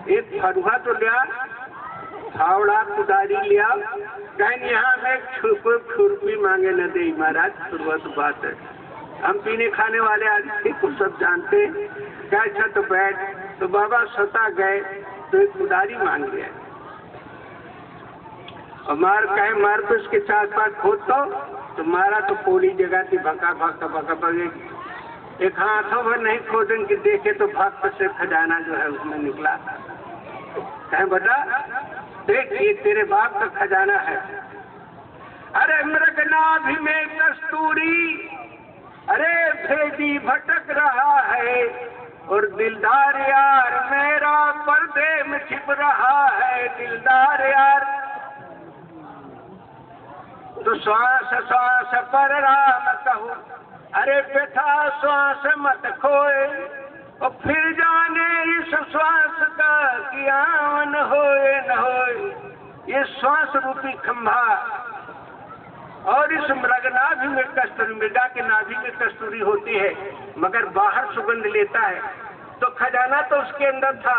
एक फरुहा तो लिया, फावड़ा कुदारी लिया, कहीं यहाँ में कोई खुरपी मांगे न दे महाराज। फरुहा तो बात है, हम पीने खाने वाले आदमी को सब जानते हैं। क्या अच्छा तो बैठ, तो बाबा सता गए तो एक कुदारी मांग लिया और मार कहे मार तो इसके 4-5 खोद तो मारा तो पोली जगह थी, भका भका भका भगे। एक हाथों में नहीं खोदन की देखे तो भक्त से खजाना जो है उसमें निकला। कहे बेटा देख ये तेरे बाप का खजाना है। अरे मृगनाभि में कस्तूरी, अरे भेदी भटक रहा है और दिलदार यार मेरा पर्दे में छिप रहा है। दिलदार यार तो श्वास श्वास पर राम कहूँ, अरे बेटा श्वास मत खोए और फिर जाने इस श्वास का क्या न होए न होए। ये श्वास रूपी खंभा और इस मृगनाभि में कस्तूरी, मृगा के नाभि में कस्तूरी होती है मगर बाहर सुगंध लेता है, तो खजाना तो उसके अंदर था।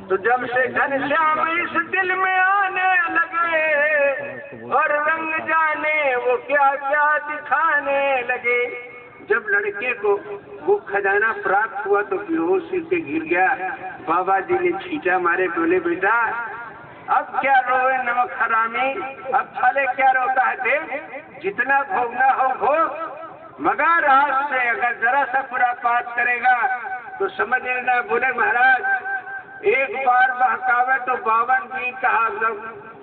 तो जब से घनश्याम इस दिल में आने लगे और रंग जाने वो क्या क्या दिखाने लगे। जब लड़के को वो खजाना प्राप्त हुआ तो बेहोशी से गिर गया। बाबा जी ने छींटा मारे, बोले बेटा अब क्या रोए नमक हरामी, अब फले क्या रोता है देव, जितना भोगना हो भोग, मगर आज से अगर जरा सा खुरापात करेगा तो समझ लेना। बोले महाराज एक बार बहकावे तो 52 बीज कहा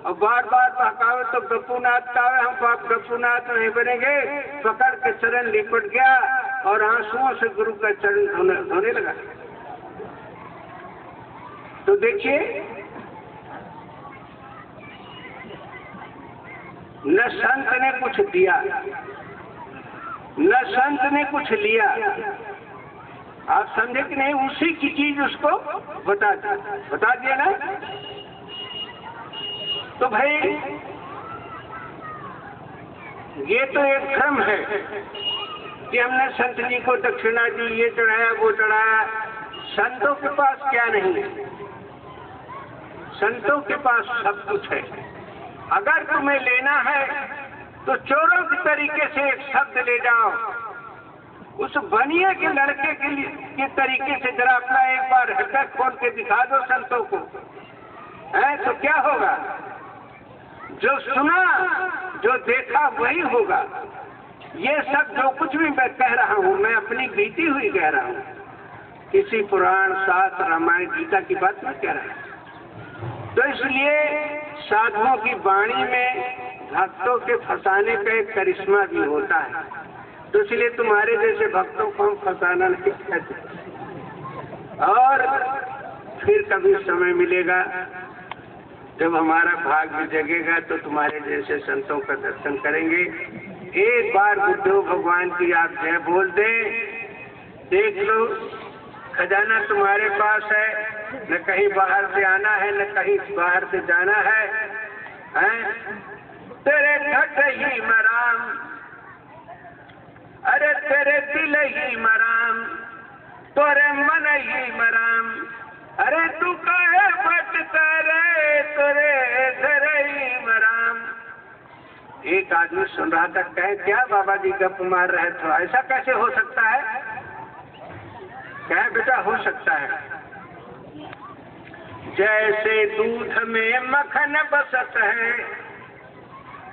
और बार बार बहकावे तो गप्पूनाथ कावे, हम बाप गप्पूनाथ नहीं बनेंगे। पकड़ के चरण लिपट गया और आंसुओं से गुरु का चरण धोने लगा। तो देखिए न संत ने कुछ दिया न संत ने कुछ लिया, आप समझे कि नहीं। उसी की चीज उसको बता दिया ना। तो भाई ये तो एक भ्रम है कि हमने संत जी को दक्षिणा दी, ये चढ़ाया वो चढ़ाया। संतों के पास क्या नहीं है, संतों के पास सब कुछ है। अगर तुम्हें लेना है तो चोरों के तरीके से एक शब्द ले जाओ, उस बनिए के लड़के के तरीके से जरा अपना एक बार हृदय खोल के दिखा दो संतों को, है तो क्या होगा। जो सुना जो देखा वही होगा। ये सब जो कुछ भी मैं कह रहा हूँ मैं अपनी बीती हुई कह रहा हूँ, किसी पुराण शास्त्र रामायण गीता की बात नहीं कह रहा। तो इसलिए साधुओं की वाणी में भक्तों के फंसाने का एक करिश्मा भी होता है। तो इसलिए तुम्हारे जैसे भक्तों को हम फंसाना नहीं चाहते। और फिर कभी समय मिलेगा जब हमारा भाग्य जगेगा तो तुम्हारे जैसे संतों का दर्शन करेंगे। एक बार बुद्धो भगवान की आप जय बोल दें, देख लो खजाना तुम्हारे पास है, न कहीं बाहर से आना है न कहीं बाहर से जाना है, हैं? तेरे घट ही मराम, अरे तेरे दिल ही मराम, तोरे मन ही मराम, अरे तू कहे भटका रे तोरे घर ही मराम। एक आदमी सुन रहा था, कहे क्या बाबा जी गप मार रहे थे, ऐसा कैसे हो सकता है। क्या बेटा हो सकता है, जैसे दूध में मक्खन बसत है,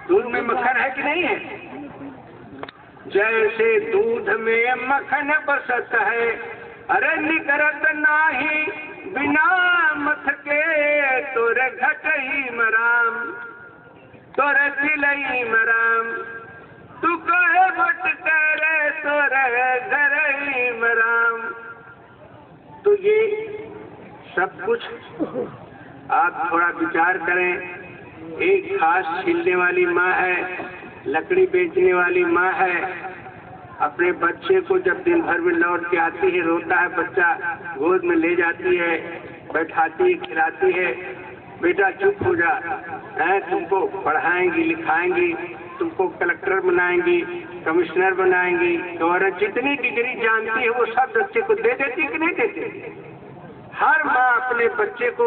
दूध में मक्खन है कि नहीं है, जैसे दूध में मक्खन बसत है, अरे निकरत नाही बिना मथ के तोरे घट ही मराम, तोरे दिल ही मराम, तू कहे भटक रे तोरे घर ही मराम। तो ये सब कुछ आप थोड़ा विचार करें। एक घास छीलने वाली माँ है, लकड़ी बेचने वाली माँ है, अपने बच्चे को जब दिन भर में लौट के आती है, रोता है बच्चा, गोद में ले जाती है, बैठाती है, खिलाती है, बेटा चुप हो जा, है तुमको पढ़ाएंगी लिखाएंगी, तुमको कलेक्टर बनाएंगी, कमिश्नर बनाएंगी, तो और जितनी डिग्री जानती है वो सब बच्चे को दे देती कि नहीं देती, हर माँ अपने बच्चे को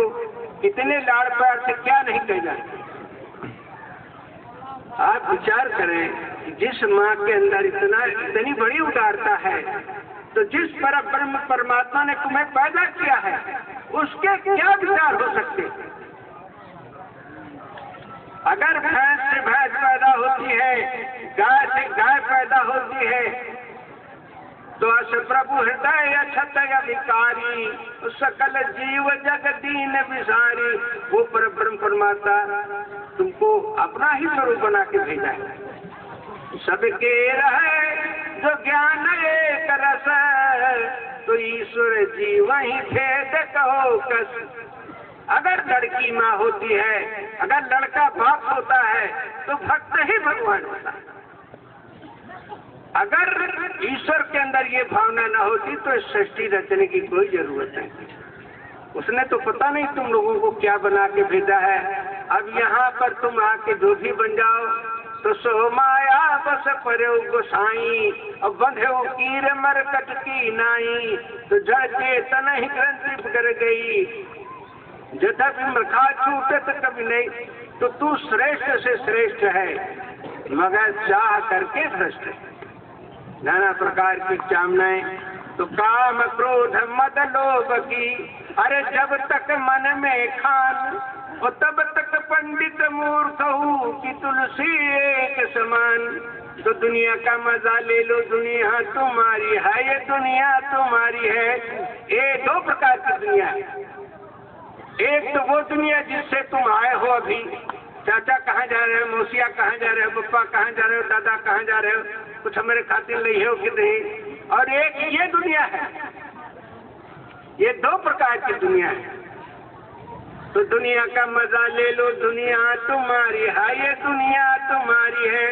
इतने लाड़ प्यार से क्या नहीं कह जाती। आप विचार करें कि जिस माँ के अंदर इतनी बड़ी उदारता है, तो जिस परब्रह्म परमात्मा ने तुम्हें पैदा किया है उसके क्या विचार हो सकते। अगर भैंस से भैंस पैदा होती है, गाय से गाय पैदा होती है, तो अस प्रभु हृदय अछत अधिकारी, सकल जीव जग दीन विसारी। वो परब्रह्म परमात्मा तुमको अपना ही स्वरूप बना के भेजा है। सबके रहे जो ज्ञान एक रस, तो ईश्वर जी वही भेद कहो कस। अगर लड़की माँ होती है, अगर लड़का बाप होता है, तो भक्त ही भगवान होता है। अगर ईश्वर के अंदर ये भावना न होती तो सृष्टि रचने की कोई जरूरत नहीं। उसने तो पता नहीं तुम लोगों को क्या बना के भेजा है। अब यहाँ पर तुम आके जो भी बन जाओ, तो सो माया बस परे गोसाई, अब बंधे कीर मरकट की नाई, तो जड़ के तन ही ग्रंथि कर गई, जथा भी मखा छूटे तो कभी नहीं। तो तू श्रेष्ठ से श्रेष्ठ है, मगर चाह करके भ्रष्ट है। नाना प्रकार की कामनाएं, तो काम क्रोध मद लोभ की, अरे जब तक मन में खान, और तब तक पंडित मूर्ख हूँ कि तुलसी एक समान। तो दुनिया का मजा ले लो, दुनिया तुम्हारी है, ये दुनिया तुम्हारी है। ये दो प्रकार की दुनिया है। एक तो वो दुनिया जिससे तुम आए हो अभी, चाचा कहाँ जा रहे हो, मौसिया कहाँ जा रहे हो, पप्पा कहाँ जा रहे हो, दादा कहाँ जा रहे हो, कुछ हमारे खातिर नहीं हो कि नहीं। और एक ये दुनिया है। ये दो प्रकार की दुनिया है। तो दुनिया का मजा ले लो, दुनिया तुम्हारी है, ये दुनिया तुम्हारी है।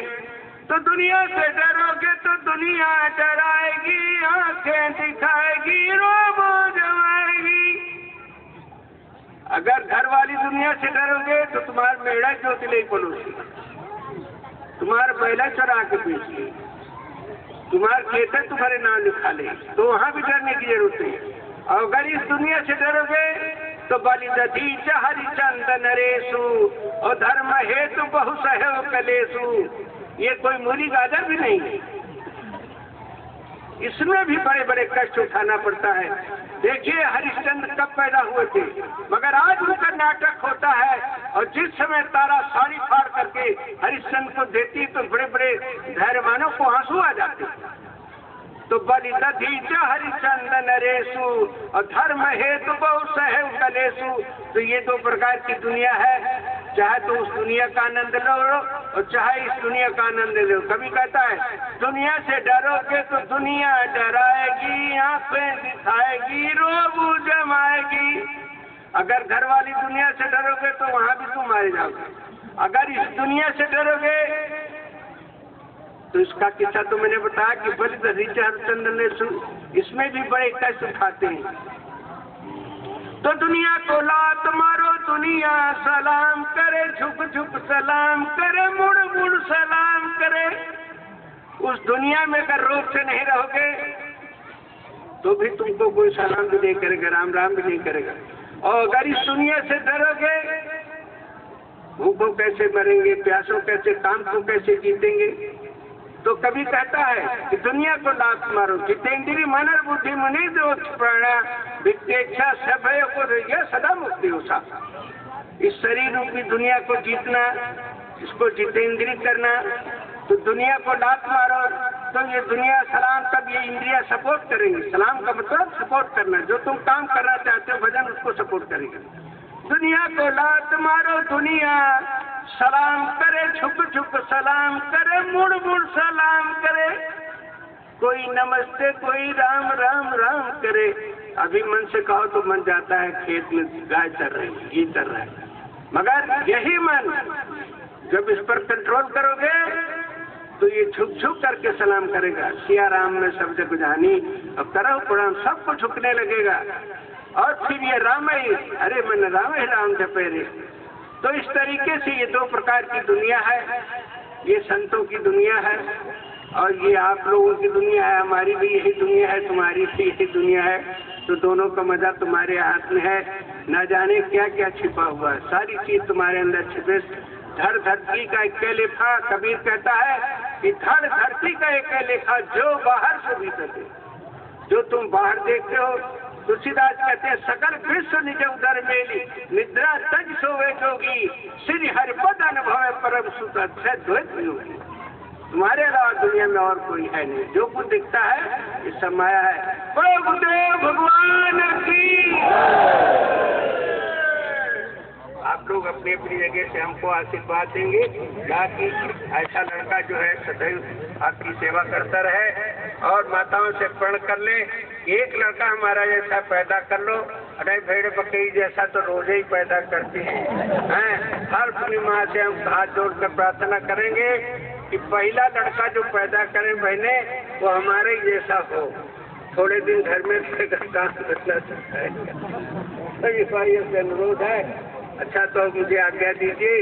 तो दुनिया से डरोगे तो दुनिया डराएगी, आंखें दिखाएगी, रोब जमाएगी। अगर घर वाली दुनिया से डरोगे तो तुम्हारा मेढ़ा जोत ले पड़ोसी, तुम्हारा बैला चरा के बेच ले, तुम्हारा खेत तुम्हारे नाम लिखा ले, तो वहां भी डरने की जरूरत है। और अगर इस दुनिया से डरोगे तो बलि दधी हरिचंद नरेशु, और धर्म हेतु बहु सहयो कलेशु। ये कोई मूली गाजर भी नहीं है, इसमें भी बड़े बड़े कष्ट उठाना पड़ता है। देखिए हरिश्चंद्र कब पैदा हुए थे, मगर आज उनका नाटक होता है। और जिस समय तारा साड़ी फाड़ करके हरिश्चंद्र को देती तो बड़े बड़े धैर्यवानों को आंसू आ जाते। तो बलि दधी हरिचंद नरेशु, और धर्म हेतु बहु सहयो कलेशु। तो ये दो प्रकार की दुनिया है। चाहे तो उस दुनिया का आनंद लो और चाहे इस दुनिया का आनंद लो। कभी कहता है दुनिया से डरोगे तो दुनिया डराएगी, आंखें दिखाएगी, रोब जमाएगी। अगर घर वाली दुनिया से डरोगे तो वहां भी तुम मारे जाओगे। अगर इस दुनिया से डरोगे तो इसका किस्सा तो मैंने बताया कि बलि दधी हरिचंद ने इसमें भी बड़े कष्ट उठाते हैं। तो दुनिया को लात मारो, दुनिया सलाम करे, झुक झुक सलाम करे, मुड़ मुड़ सलाम करे। उस दुनिया में अगर रूप से नहीं रहोगे तो भी तुमको कोई सलाम भी नहीं करेगा, राम राम भी नहीं करेगा। और अगर इस दुनिया से डरोगे, भूखों कैसे मरेंगे, प्यासों कैसे, काम को कैसे जीतेंगे। तो कभी कहता है कि दुनिया को लात मारो, जितेंद्रिय मन बुद्धि मुनि जो प्राणा विद्येच्छा सभय को यह सदा मुक्ति होता। इस शरीर रूपी दुनिया को जीतना, इसको जितेंद्रिय करना। तो दुनिया को लात मारो तो ये दुनिया सलाम तब ये इंद्रिया सपोर्ट करेंगे। सलाम का मतलब सपोर्ट करना, जो तुम काम करना चाहते हो भजन उसको सपोर्ट करेंगे। दुनिया को लात मारो, दुनिया सलाम करे, झुक झुक सलाम करे, मुड़ मुड़ सलाम करे। कोई नमस्ते, कोई राम राम राम करे। अभी मन से कहो तो मन जाता है खेत में गाय चर रही है, ये चर रहा है। मगर यही मन जब इस पर कंट्रोल करोगे तो ये झुक झुक करके सलाम करेगा। सिया राम में सब जग जानी, अब करो प्रणाम, सबको झुकने लगेगा। और फिर ये राम ही, अरे मन राम ही राम जपे रे। तो इस तरीके से ये दो प्रकार की दुनिया है। ये संतों की दुनिया है और ये आप लोगों की दुनिया है, हमारी भी यही दुनिया है, तुम्हारी भी यही दुनिया है, तो दोनों का मजा तुम्हारे हाथ में है। न जाने क्या क्या छिपा हुआ है, सारी चीज तुम्हारे अंदर छिपे। धर धरती का एक लेखा, कबीर कहता है कि धर धरती का एक लेखा, जो बाहर से भीतर दे, जो तुम बाहर देखते हो। तुलसीदास कहते हैं सकल विश्व निज उदर मेली, निद्रा तज सोवे जोगी, श्री हरिपद अनुभव परम सुत अक्षय द्वैत योगी। तुम्हारे अलावा दुनिया में और कोई है नहीं, जो कुछ दिखता है ये सब माया है। बोलो गुरुदेव भगवान की। आप लोग अपनी अपनी जगह से हमको आशीर्वाद देंगे ताकि ऐसा लड़का जो है सदैव आपकी सेवा करता रहे। और माताओं से प्रण कर ले, एक लड़का हमारा जैसा पैदा कर लो, अरे भेड़ बकरी जैसा तो रोज ही पैदा करती हैं। हर पूर्णिमा से हम हाथ जोड़कर प्रार्थना करेंगे कि पहला लड़का जो पैदा करें बहने वो हमारे ही जैसा हो। थोड़े दिन घर में काम बदला सकता है, से अनुरोध है। अच्छा तो मुझे आज्ञा दीजिए।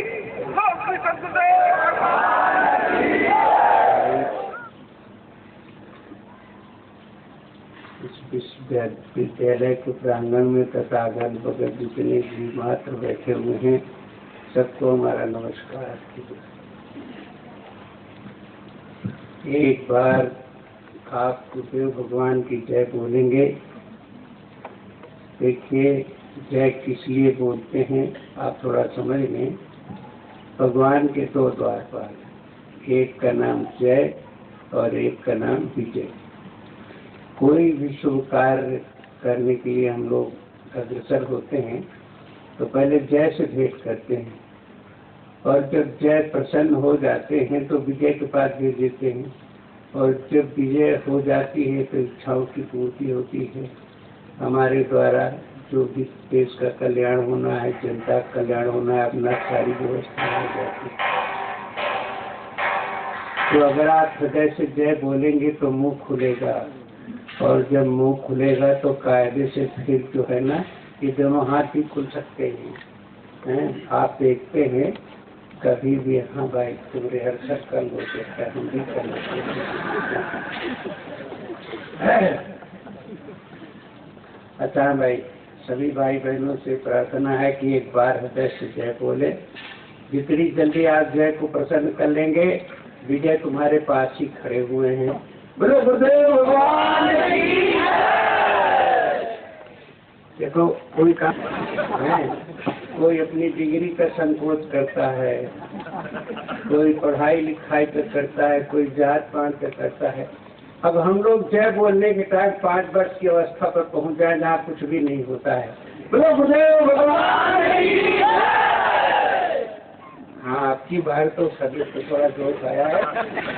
इस विद्यालय के प्रांगण में तथा अगल बगल जितने भी मात्र बैठे हुए हैं सबको हमारा नमस्कार। एक बार आप गुरुदेव भगवान की जय बोलेंगे। देखिए जय किस लिए बोलते हैं आप थोड़ा समझ लें। भगवान के दो द्वारपाल, एक का नाम जय और एक का नाम विजय। कोई भी शुभ कार्य करने के लिए हम लोग अग्रसर होते हैं तो पहले जय से भेंट करते हैं, और जब जय प्रसन्न हो जाते हैं तो विजय के पास भेज देते हैं, और जब विजय हो जाती है तो इच्छाओं की पूर्ति होती है। हमारे द्वारा जो भी देश का कल्याण होना है, जनता का कल्याण होना है, अपना सारी व्यवस्था हो जाती है। तो अगर आप हृदय से जय बोलेंगे तो मुंह खुलेगा, और जब मुंह खुलेगा तो कायदे से फिर जो है ना ये दोनों हाथ भी खुल सकते हैं। आप देखते हैं कभी भी यहाँ भाई तुम रिहर्सल कर लो, देखता हम भी कर लेते। अच्छा भाई, सभी भाई बहनों से प्रार्थना है कि एक बार हृदय से जय बोले। जितनी जल्दी आप जय को प्रसन्न कर लेंगे, विजय तुम्हारे पास ही खड़े हुए हैं। बोलो गुरुदेव भगवान की जय। देखो कोई काम है, कोई अपनी डिग्री का संकोच करता है, कोई पढ़ाई लिखाई का करता है, कोई जात पात का करता है। अब हम लोग जय बोलने के टाइम 5 वर्ष की अवस्था पर पहुंच जाए जहाँ कुछ भी नहीं होता है। बोलो गुरुदेव भगवान की जय। हाँ आपकी बार तो सभी को थोड़ा जोश आया है।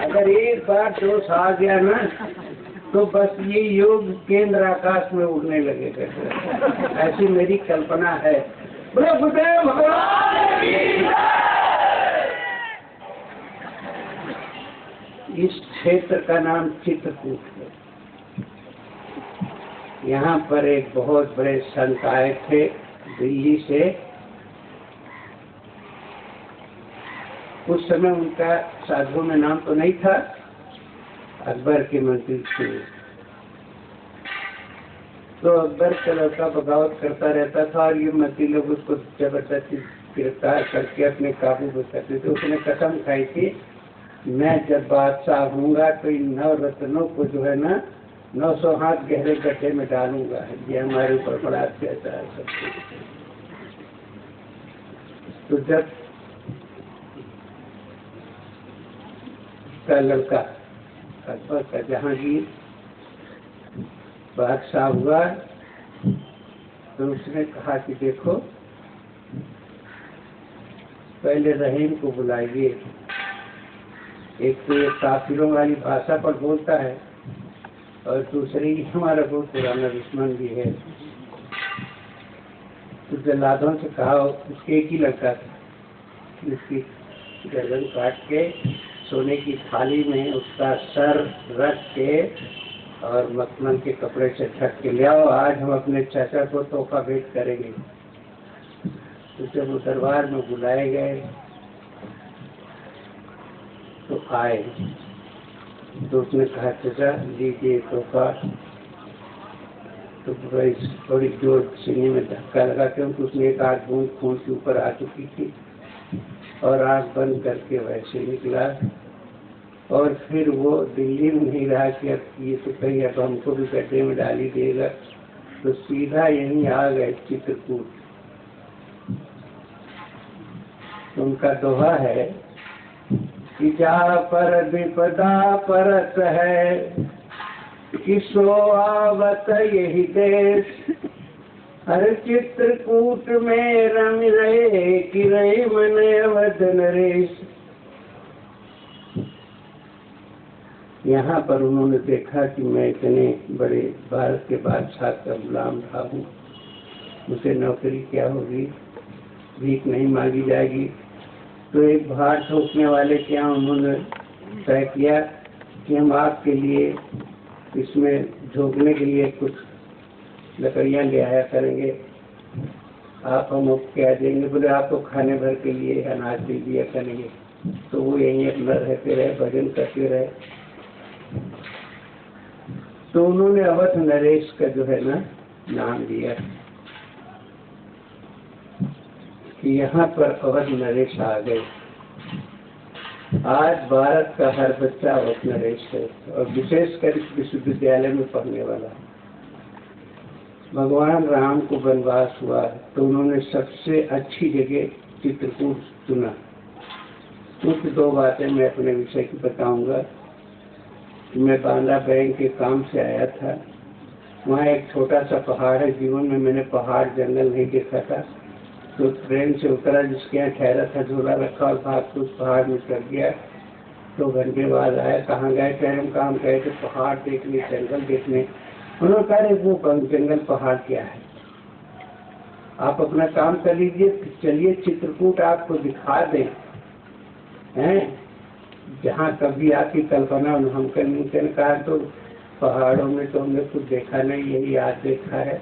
अगर एक बार जोश आ गया ना तो बस ये योग केंद्र आकाश में उड़ने लगेगा, ऐसी मेरी कल्पना है। बोलो गुरुदेव भगवान की जय। इस क्षेत्र का नाम चित्रकूट है। यहाँ पर एक बहुत बड़े संत आए थे दिल्ली से। उस समय उनका साधुओं में नाम तो नहीं था, अकबर के मंत्री थे। तो अकबर का लड़का बगावत करता रहता था और ये मंत्री लोग उसको जबरदस्ती गिरफ्तार करके अपने काबू में करते थे। उसने कसम खाई थी मैं जब बादशाह हूँगा तो इन 9 रत्नों को जो है ना 900 हाथ गहरे गड्ढे में डालूंगा। ये हमारे ऊपर बड़ा अत्याचार करते। तो जब का लड़का अकबर का जहांगीर बादशाह हुआ तो उसने कहा कि देखो पहले रहीम को बुलाइए। एक तो ये काफिरों वाली भाषा पर बोलता है और दूसरी हमारा बहुत पुराना दुश्मन भी है। तो जल्लादों से कहा, उसके एक ही लड़का था, उसकी गर्दन काट के सोने की थाली में उसका सर रख के और मखमल के कपड़े से ढक के ले आओ, आज हम अपने चाचा को तोहफा भेंट करेंगे। तो जब वो दरबार में बुलाए गए तो आए। तो उसने कहा चाचा लीजिए तोहफा। तो थोड़ी जोर सीने में धक्का लगा, क्योंकि उसने एक आध बूंद खून के ऊपर आ चुकी थी, और आँख बंद करके वैसे निकला। और फिर वो दिल्ली में नहीं रहा कि अब ये तो कहीं अब हमको भी गड्ढे में डाल ही देगा, तो सीधा यहीं आ गए चित्रकूट। उनका दोहा है कि जा पर विपदा परत है, कि सो आवत यही देश। हर चित्रकूट में रम रहे, कि रहे मन अवध नरेश। यहाँ पर उन्होंने देखा कि मैं इतने बड़े भारत के बादशाह का गुलाम रहा हूँ, मुझे नौकरी क्या होगी, भीख नहीं मांगी जाएगी। तो एक भार ठोकने वाले के यहाँ उन्होंने तय किया कि हम आपके लिए इसमें झोंकने के लिए कुछ लकड़ियाँ ले आया करेंगे, आप हम क्या देंगे। बोले आपको खाने भर के लिए अनाज दे दिया करेंगे। तो वो यहीं अपना रहते रहे, भजन करते रहे। तो उन्होंने अवध नरेश का जो है ना नाम दिया कि यहाँ पर अवध नरेश आ गए। आज भारत का हर बच्चा अवध नरेश है, और विशेषकर इस विश्वविद्यालय में पढ़ने वाला। भगवान राम को वनवास हुआ तो उन्होंने सबसे अच्छी जगह चित्रकूट चुना। कुछ दो बातें मैं अपने विषय की बताऊंगा। मैं बांदा बैंक के काम से आया था, वहाँ एक छोटा सा पहाड़ है, जीवन में मैंने पहाड़ जंगल नहीं देखा था। तो ट्रेन से उतरा, जिसके यहाँ ठहरा था झोला रखा, और भाग के उस पहाड़ में चढ़ गया। 2 घंटे बाद आया, कहाँ गए थे हम, काम गए थे पहाड़ देखने, जंगल देखने। उन्होंने कहा वो जंगल पहाड़ क्या है, आप अपना काम कर लीजिए, चलिए चित्रकूट आपको दिखा दें, हैं जहाँ कभी आपकी कल्पना हमको नहीं। कहा तो पहाड़ों में तो हमने कुछ देखा नहीं, यही आज देखा है।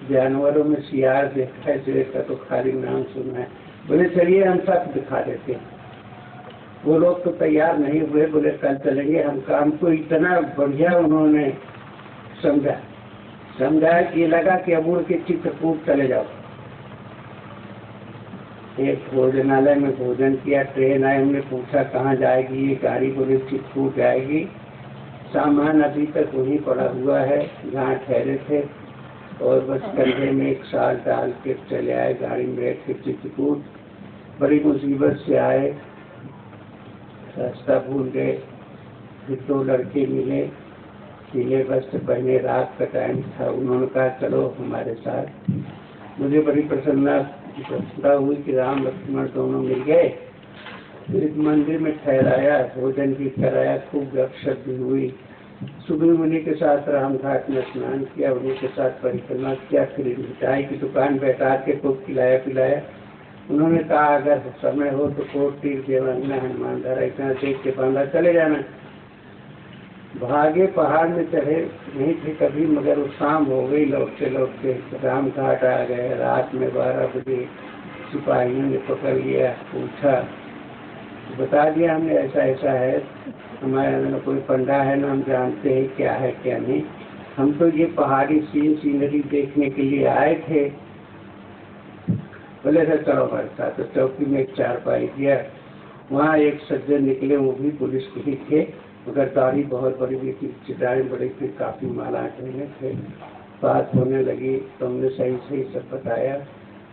जानवरों में सियार देखा है, शेर का तो खाली नाम सुना है। बोले चलिए हम सब दिखा देते हैं। वो लोग तो तैयार नहीं हुए, बोले कल चलेंगे। हमको इतना बढ़िया उन्होंने समझाया कि लगा कि अब उड़ के चित्रकूट चले जाओ। एक भोजनालय में भोजन किया, ट्रेन आई, हमने पूछा कहाँ जाएगी ये गाड़ी, बोले चित्रकूट जाएगी। सामान अभी तक वहीं पड़ा हुआ है जहाँ ठहरे थे, और बस कंधे में एक साल डाल के चले आए, गाड़ी में बैठ के चित्रकूट। बड़ी मुसीबत से आए, रास्ता भूल गए। फिर 2 लड़के मिले, पीले वस्त्र पहने, रात का टाइम था। उन्होंने कहा चलो हमारे साथ। मुझे बड़ी प्रसन्नता हुई कि राम लक्ष्मण दोनों मिल गए। फिर मंदिर में ठहराया, भोजन भी कराया, खूब गपशप भी हुई। सुबह उन्हीं के साथ राम घाट में स्नान किया, उन्हीं के साथ परिक्रमा किया। फिर मिठाई की दुकान बैठा के खूब खिलाया पिलाया। उन्होंने कहा अगर समय हो तो कोट तीर देवांगना हनुमान धारा इतना देख के बांधा चले जाना। भागे, पहाड़ में चढ़े नहीं थे कभी, मगर वो शाम हो गई। लौटते लौटते राम घाट आ गए। रात में 12 बजे सिपाहियों ने पकड़ लिया, पूछा, बता दिया हमने ऐसा ऐसा है, हमारे में कोई पंडा है ना, हम जानते हैं क्या है क्या नहीं, हम तो ये पहाड़ी सीनरी देखने के लिए आए थे। बोले सर चलो हमारे साथ। तो चौकी में एक चारपाई दिया, वहाँ एक सज्जन निकले, वो भी पुलिस के ही थे, मगर दाढ़ी बहुत बड़ी हुई थी, चिटाई बड़ी थी, काफी माला कहने थे। बात होने लगी तो हमने सही सही सब बताया।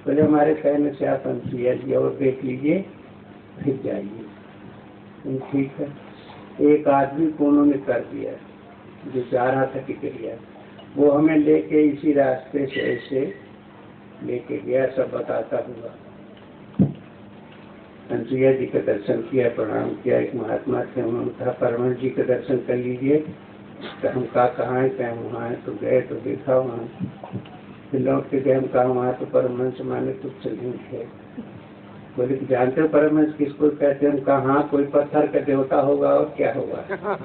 बोले हमारे कहने से आप अनुसुईया जी और देख लीजिए फिर जाइए। ठीक है। एक आदमी को उन्होंने कर दिया जो जा रहा था टिकरिया, वो हमें लेके इसी रास्ते से ऐसे लेके गया, सब बताता हुआ। अनुसुईया जी का दर्शन किया, प्रणाम किया। एक महात्मा थे, उन्होंने कहा परमहंस जी का दर्शन कर लीजिए। तो हम कहा कहाँ है, क्या वहाँ है? तो गए तो देखा वहाँ। फिर लौट के गए, हम कहा वहाँ तो परमहंस माने तो चलिए थे। बोले कि जानते हो परमहंस किसको कहते हैं? कहा हाँ, कोई पत्थर का देवता होगा और क्या होगा।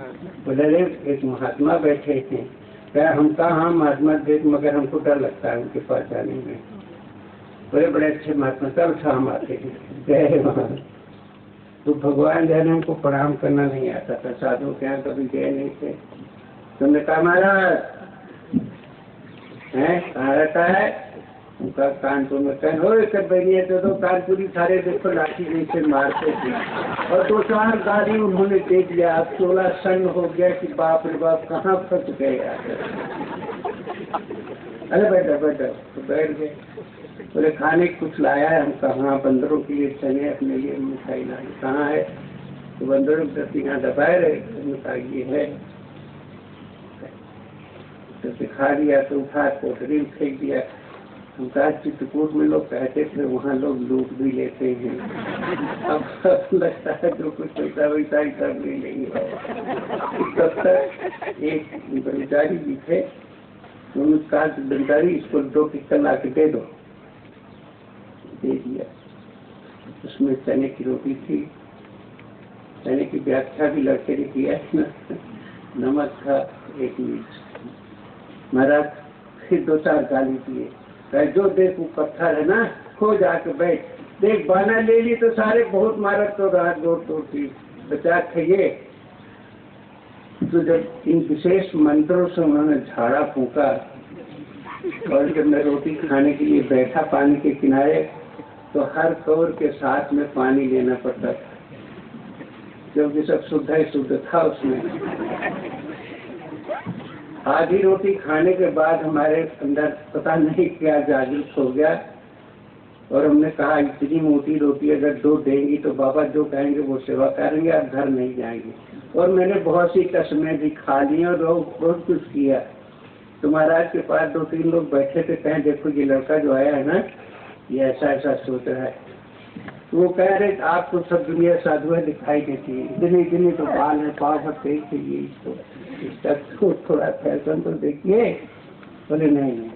बोले अरे एक महात्मा बैठे थे। क्या हम कहा हाँ महात्मा देख, मगर हमको डर लगता है उनके पास जाने में। बोले बड़े अच्छे महात्मा, सब शाम आते हैं। गए वहाँ, तो भगवान जो है ना हमको प्रणाम करना नहीं आता था, साधु के यहाँ कभी गए नहीं थे। तुमने कहा महाराज है कहाँ रहता है? उनका कानपुर में कह हो बनिए तो कानपुरी सारे देखो लाठी जैसे मारते थे और 2-4 गाड़ी उन्होंने देख लिया। अब 16 सन हो गया कि बाप रे बाप कहाँ फंस गए। अरे बैठो बैठो, तो बैठ गए। बोले खाने कुछ लाया है? हम कहाँ? बंदरों के लिए चने, अपने लिए मिठाई लाई। कहाँ है? तो बंदरों के प्रति यहाँ दबाए रहे। तो ये है, तो दिखा दिया। तो उठा कोठरी में फेंक दिया। हम कहा चित्रकूट में लोग कहते थे वहाँ लोग लूट भी लेते हैं। अब लगता है जो कुछ पैसा वैसा ही सब ले लेंगे। तब तक एक ब्रह्मचारी जी थे, उन्होंने कहा ब्रह्मचारी इसको 2 टिक्कर ला के दे दो। दे दिया। उसमें चने की रोटी थी। चने की व्याख्या भी लड़के ने किया है। नमक था, 1 मिर्च। महाराज फिर 2-4 गाली दिए। जो देख वो पत्थर है ना, खो जाके बैठ। देख बाना ले ली तो सारे बहुत मारत तो रहा, जोर तोड़ती बचा थे। तो जब इन विशेष मंत्रों से उन्होंने झाड़ा फूका और जब मैं रोटी खाने के लिए बैठा पानी के किनारे, तो हर कौर के साथ में पानी लेना पड़ता था, क्योंकि सब शुद्ध ही शुद्ध था उसमें। आधी रोटी खाने के बाद हमारे अंदर पता नहीं क्या जागृत हो गया और हमने कहा इतनी मोटी रोटी अगर 2 देंगी तो बाबा जो कहेंगे वो सेवा करेंगे, आप घर नहीं जाएंगे। और मैंने बहुत सी कसमें भी खा ली और बहुत कुछ किया। तो महाराज के पास 2-3 लोग बैठे थे, कहें देखो ये लड़का जो आया है ना, ये ऐसा ऐसा सोच रहा है। वो कह रहे आपको सब दुनिया साधु है दिखाई देती है, इतने इतने तो बाल है, पाँव हफ्ते चाहिए इसको, इसका तो थोड़ा फैशन तो देखिए। बोले नहीं,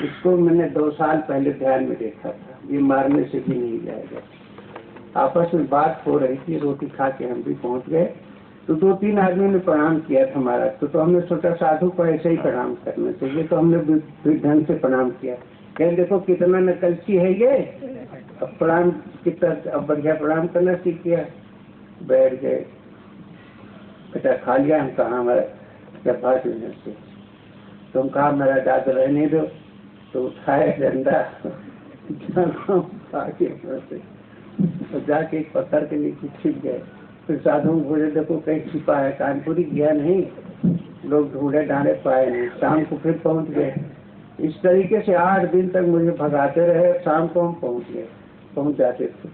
इसको मैंने 2 साल पहले ध्यान में देखा था, ये मारने से भी नहीं जाएगा। आपस में बात हो रही थी, रोटी खा के हम भी पहुंच गए। तो 2-3 आदमी ने प्रणाम किया था महाराज को। तो हमने सोचा साधु को ऐसे ही प्रणाम करना चाहिए, तो हमने भी ढंग से प्रणाम किया। कहें देखो कितना नकलची है ये, अब प्रणाम कितना अब बढ़िया प्रणाम करना सीख गया। बैठ गए, बेटा खा लिया? हम कहा हमारा जब बात से। तो हम कहा मेरा दादा रहने दो। तो उठाए डंडा तो जाके एक पत्थर के नीचे छिप गए। फिर साधु बोले देखो कहीं छिपा है, कानपुरी गया नहीं, लोग ढूंढे डांडे पाए नहीं। शाम को फिर पहुंच गए। इस तरीके से 8 दिन तक मुझे भगाते रहे। शाम को हम पहुंच जाते थे।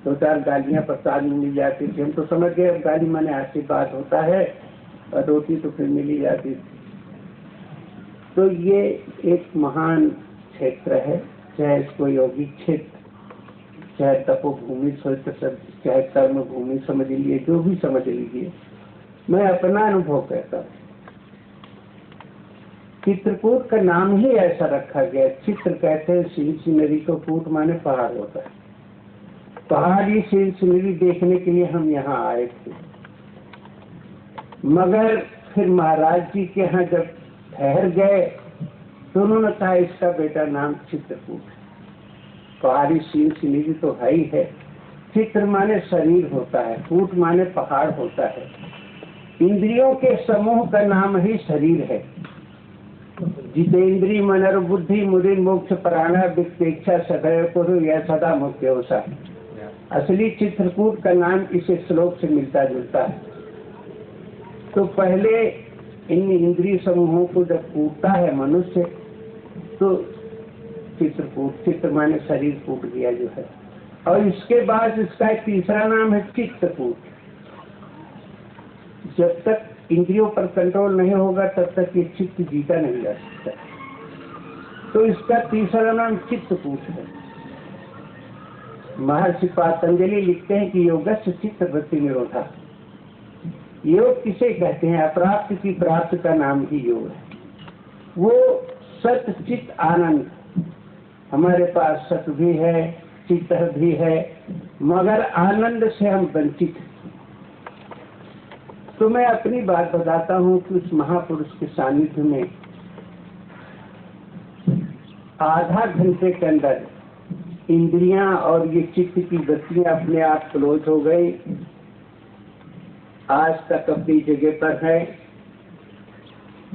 2-4 गालियां प्रसाद में मिल जाती थी। हम तो समझ गए अब गाली माने आशीर्वाद होता है, और रोटी तो फिर मिल ही जाती थी। तो ये एक महान क्षेत्र है, चाहे इसको योगिक क्षेत्र, चाहे तपोभूमि, चाहे कर्म भूमि समझ लीजिए, जो भी समझ लीजिए। मैं अपना अनुभव कहता हूँ। चित्रकूट का नाम ही ऐसा रखा गया। चित्र कहते हैं सीनरी को, कूट माने पहाड़ होता है। पहाड़ी सीनरी देखने के लिए हम यहाँ आए थे, मगर फिर महाराज जी के यहाँ जब ठहर गए तो उन्होंने कहा इसका बेटा नाम चित्रकूट। पहाड़ी सीनरी तो है ही है। चित्र माने शरीर होता है, कूट माने पहाड़ होता है। इंद्रियों के समूह का नाम ही शरीर है। जितेंद्री मनर बुद्धि मुरि मोक्ष प्राणा विपेक्षा सदैव कुरु यह सदा मुख्य होता है। असली चित्रकूट का नाम इस श्लोक से मिलता जुलता है। तो पहले इन इंद्रिय समूहों को जब कूटता है मनुष्य, तो चित्रकूट, चित्र माने शरीर कूट दिया जो है। और इसके बाद इसका एक तीसरा नाम है चित्तकूट। जब तक इंद्रियों पर कंट्रोल नहीं होगा तब तक ये चित्त जीता नहीं जा सकता। तो इसका तीसरा नाम चित्तकूट है। महर्षि पतंजलि लिखते हैं कि योगस्य चित्त वृत्ति निरोधा। योग किसे कहते हैं? अप्राप्त की प्राप्त का नाम ही योग है। वो सत चित्त आनंद, हमारे पास सत भी है, चित्त भी है, मगर आनंद से हम वंचित हैं। तो मैं अपनी बात बताता हूँ कि उस महापुरुष के सानिध्य में आधा घंटे के अंदर इंद्रियां और ये चित्त की गतियां अपने आप क्लोज हो गई, आज तक अपनी जगह पर है,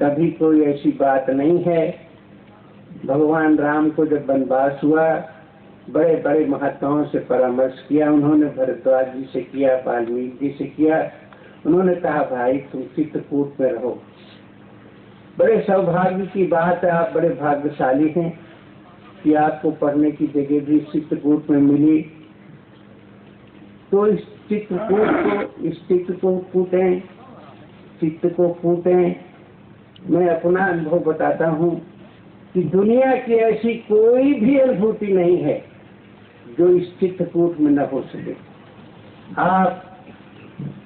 कभी कोई ऐसी बात नहीं है। भगवान राम को जब वनवास हुआ, बड़े बड़े महात्माओं से परामर्श किया उन्होंने, भरद्वाज जी से किया, वाल्मीकि जी से किया। उन्होंने कहा भाई तुम चित्रकूट में रहो। बड़े सौभाग्य की बात है, आप बड़े भाग्यशाली हैं कि आपको पढ़ने की जगह भी चित्रकूट में मिली। तो इस चित्त को कूटें, चित्त को कूटें। मैं अपना अनुभव बताता हूँ कि दुनिया की ऐसी कोई भी अनुभूति नहीं है जो इस चित्रकूट में न हो सके। आप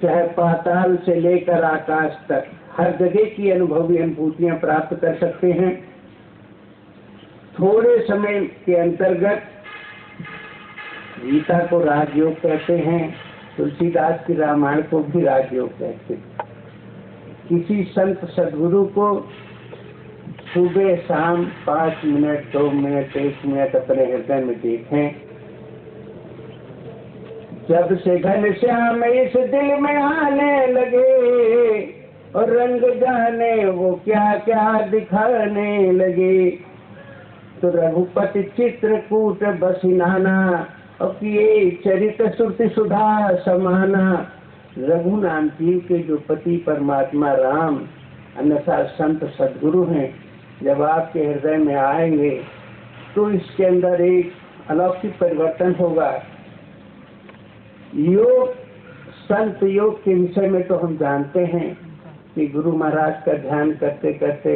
चाहे पाताल से लेकर आकाश तक हर जगह की अनुभूतियां प्राप्त कर सकते हैं। थोड़े समय के अंतर्गत गीता को राजयोग कहते हैं, तुलसीदास की रामायण को भी राजयोग कहते हैं। किसी संत सदगुरु को सुबह शाम 5 मिनट 2 मिनट 1 मिनट अपने हृदय में देखें। जब से घनश्याम इस दिल में आने लगे और रंग जाने वो क्या क्या दिखाने लगे, तो रघुपति चित्रकूट बसिनाना और किए चरित श्रुति सुधा समाना। रघु नाम जीव के जो पति परमात्मा राम अन्यथा संत सदगुरु हैं, जब आपके हृदय में आएंगे तो इसके अंदर एक अलौकिक परिवर्तन होगा। योग, संत योग के विषय में तो हम जानते हैं कि गुरु महाराज का ध्यान करते करते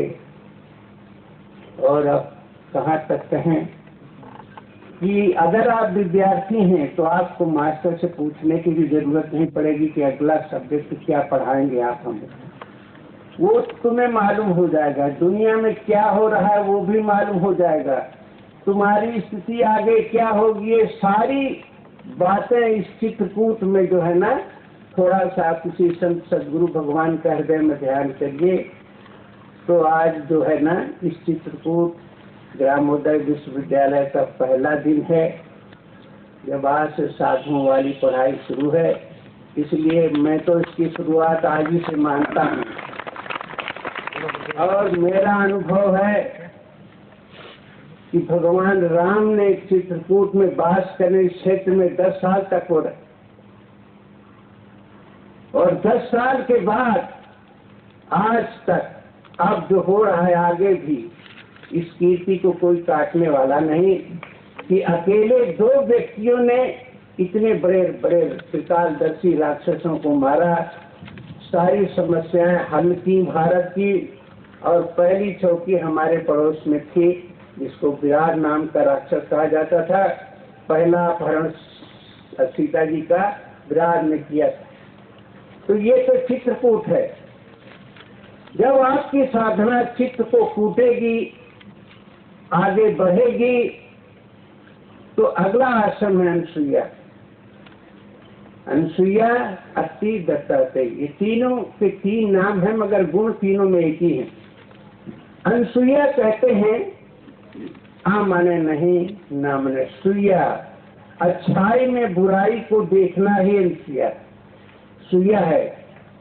और अब कहाँ तक कहें कि अगर आप विद्यार्थी हैं तो आपको मास्टर से पूछने की भी जरूरत नहीं पड़ेगी कि अगला सब्जेक्ट क्या पढ़ाएंगे आप हमें, वो तुम्हें मालूम हो जाएगा। दुनिया में क्या हो रहा है वो भी मालूम हो जाएगा। तुम्हारी स्थिति आगे क्या होगी, ये सारी बातें इस चित्रकूट में जो है ना, थोड़ा सा किसी संत सदगुरु भगवान का हृदय में ध्यान करिए तो आज जो है ना, इस चित्रकूट ग्रामोदय विश्वविद्यालय का पहला दिन है, जब आज से साधुओं वाली पढ़ाई शुरू है। इसलिए मैं तो इसकी शुरुआत आज ही से मानता हूँ। और मेरा अनुभव है कि भगवान राम ने चित्रकूट में वास करने क्षेत्र में 10 साल तक हो रहे, और 10 साल के बाद आज तक अब जो हो रहा है आगे भी, इस कीर्ति को कोई काटने वाला नहीं कि अकेले 2 व्यक्तियों ने इतने बड़े बड़े त्रिकालदर्शी राक्षसों को मारा, सारी समस्याएं हल की भारत की। और पहली चौकी हमारे पड़ोस में थी जिसको विराट नाम का राक्षस कहा जाता था। पहला अपहरण सीता जी का विराट ने किया था। तो ये तो चित्रकूट है। जब आपकी साधना चित्त को कूटेगी, आगे बढ़ेगी, तो अगला आश्रम है अनसुईया। अनसुईया, अत्ति, दत्तात्रेय, ये तीनों के 3 नाम हैं मगर गुण तीनों में एक ही है। अनसुईया कहते हैं आ माने नहीं, ना माने सुईया, अच्छाई में बुराई को देखना ही अनसुईया सुईया है।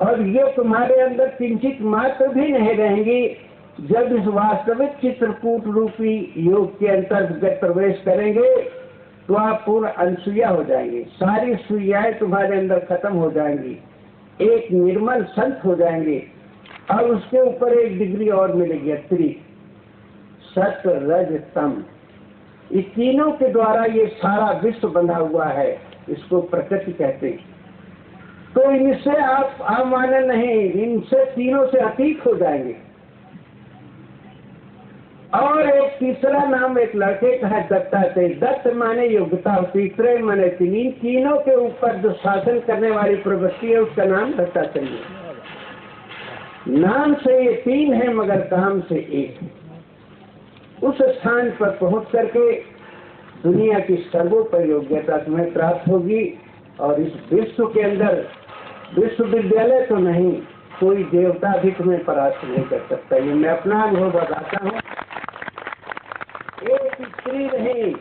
और ये तुम्हारे अंदर किंचित मात्र भी नहीं रहेंगी जब इस वास्तविक चित्रकूट रूपी योग के अंतर्गत प्रवेश करेंगे तो आप पूर्ण अनसुईया हो जाएंगे। सारी सुईयाएं तुम्हारे अंदर खत्म हो जाएंगी, एक निर्मल संत हो जाएंगे। और उसके ऊपर एक डिग्री और मिलेगी, अतिरिक्त सत रज तम। इस तीनों के द्वारा ये सारा विश्व बंधा हुआ है, इसको प्रकृति कहते हैं। तो इनसे आप माने नहीं, इनसे तीनों से अतीत हो जाएंगे। और एक तीसरा नाम एक लड़के का है, दत्तात्रेय। दत्त माने योग्यता, तीसरे माने 3। तीनों के ऊपर जो शासन करने वाली प्रवृत्ति है उसका नाम दत्तात्रेय है। नाम से ये 3 है मगर काम से 1 है। उस स्थान पर पहुंच करके दुनिया की सर्वोपरि योग्यता तुम्हें प्राप्त होगी। और इस विश्व के अंदर विश्वविद्यालय तो नहीं, कोई देवता भी तुम्हें परास्त नहीं कर सकता। ये मैं अपना अनुभव बताता हूँ। एक स्त्री नहीं,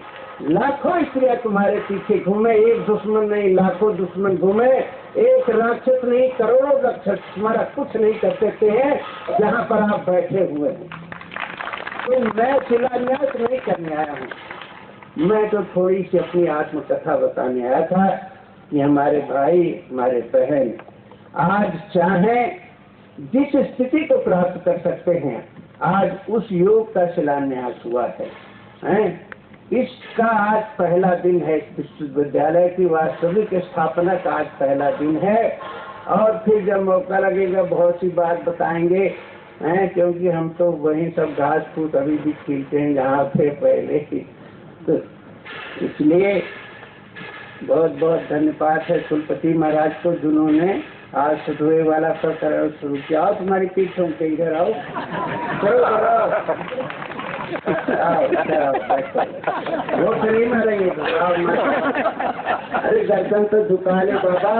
लाखों स्त्रियां तुम्हारे पीछे घूमे, एक दुश्मन नहीं लाखों दुश्मन घूमे, एक राक्षस नहीं करोड़ों राक्षस तुम्हारा कुछ नहीं कर सकते हैं जहाँ पर आप बैठे हुए हैं। तो मैं शिलान्यास नहीं करने आया हूँ, मैं तो थोड़ी सी अपनी आत्मकथा बताने आया था कि हमारे भाई हमारे बहन आज चाहें जिस स्थिति को प्राप्त कर सकते हैं, आज उस योग का शिलान्यास हुआ है। इसका आज पहला दिन है, विश्वविद्यालय की वास्तविक स्थापना का आज पहला दिन है। और फिर जब मौका लगेगा बहुत सी बात बताएंगे, क्योंकि हम तो वही सब घास फूस अभी भी खिलते हैं जहाँ थे पहले ही। तो इसलिए बहुत बहुत धन्यवाद है कुलपति महाराज को, जिन्होंने आज सुधुए वाला प्रकरण शुरू किया। और तुम्हारी पीठ के इधर आओ, चलो वो तो नहीं मारेंगे तो अरे गर्दन तो झुका ले बाबा।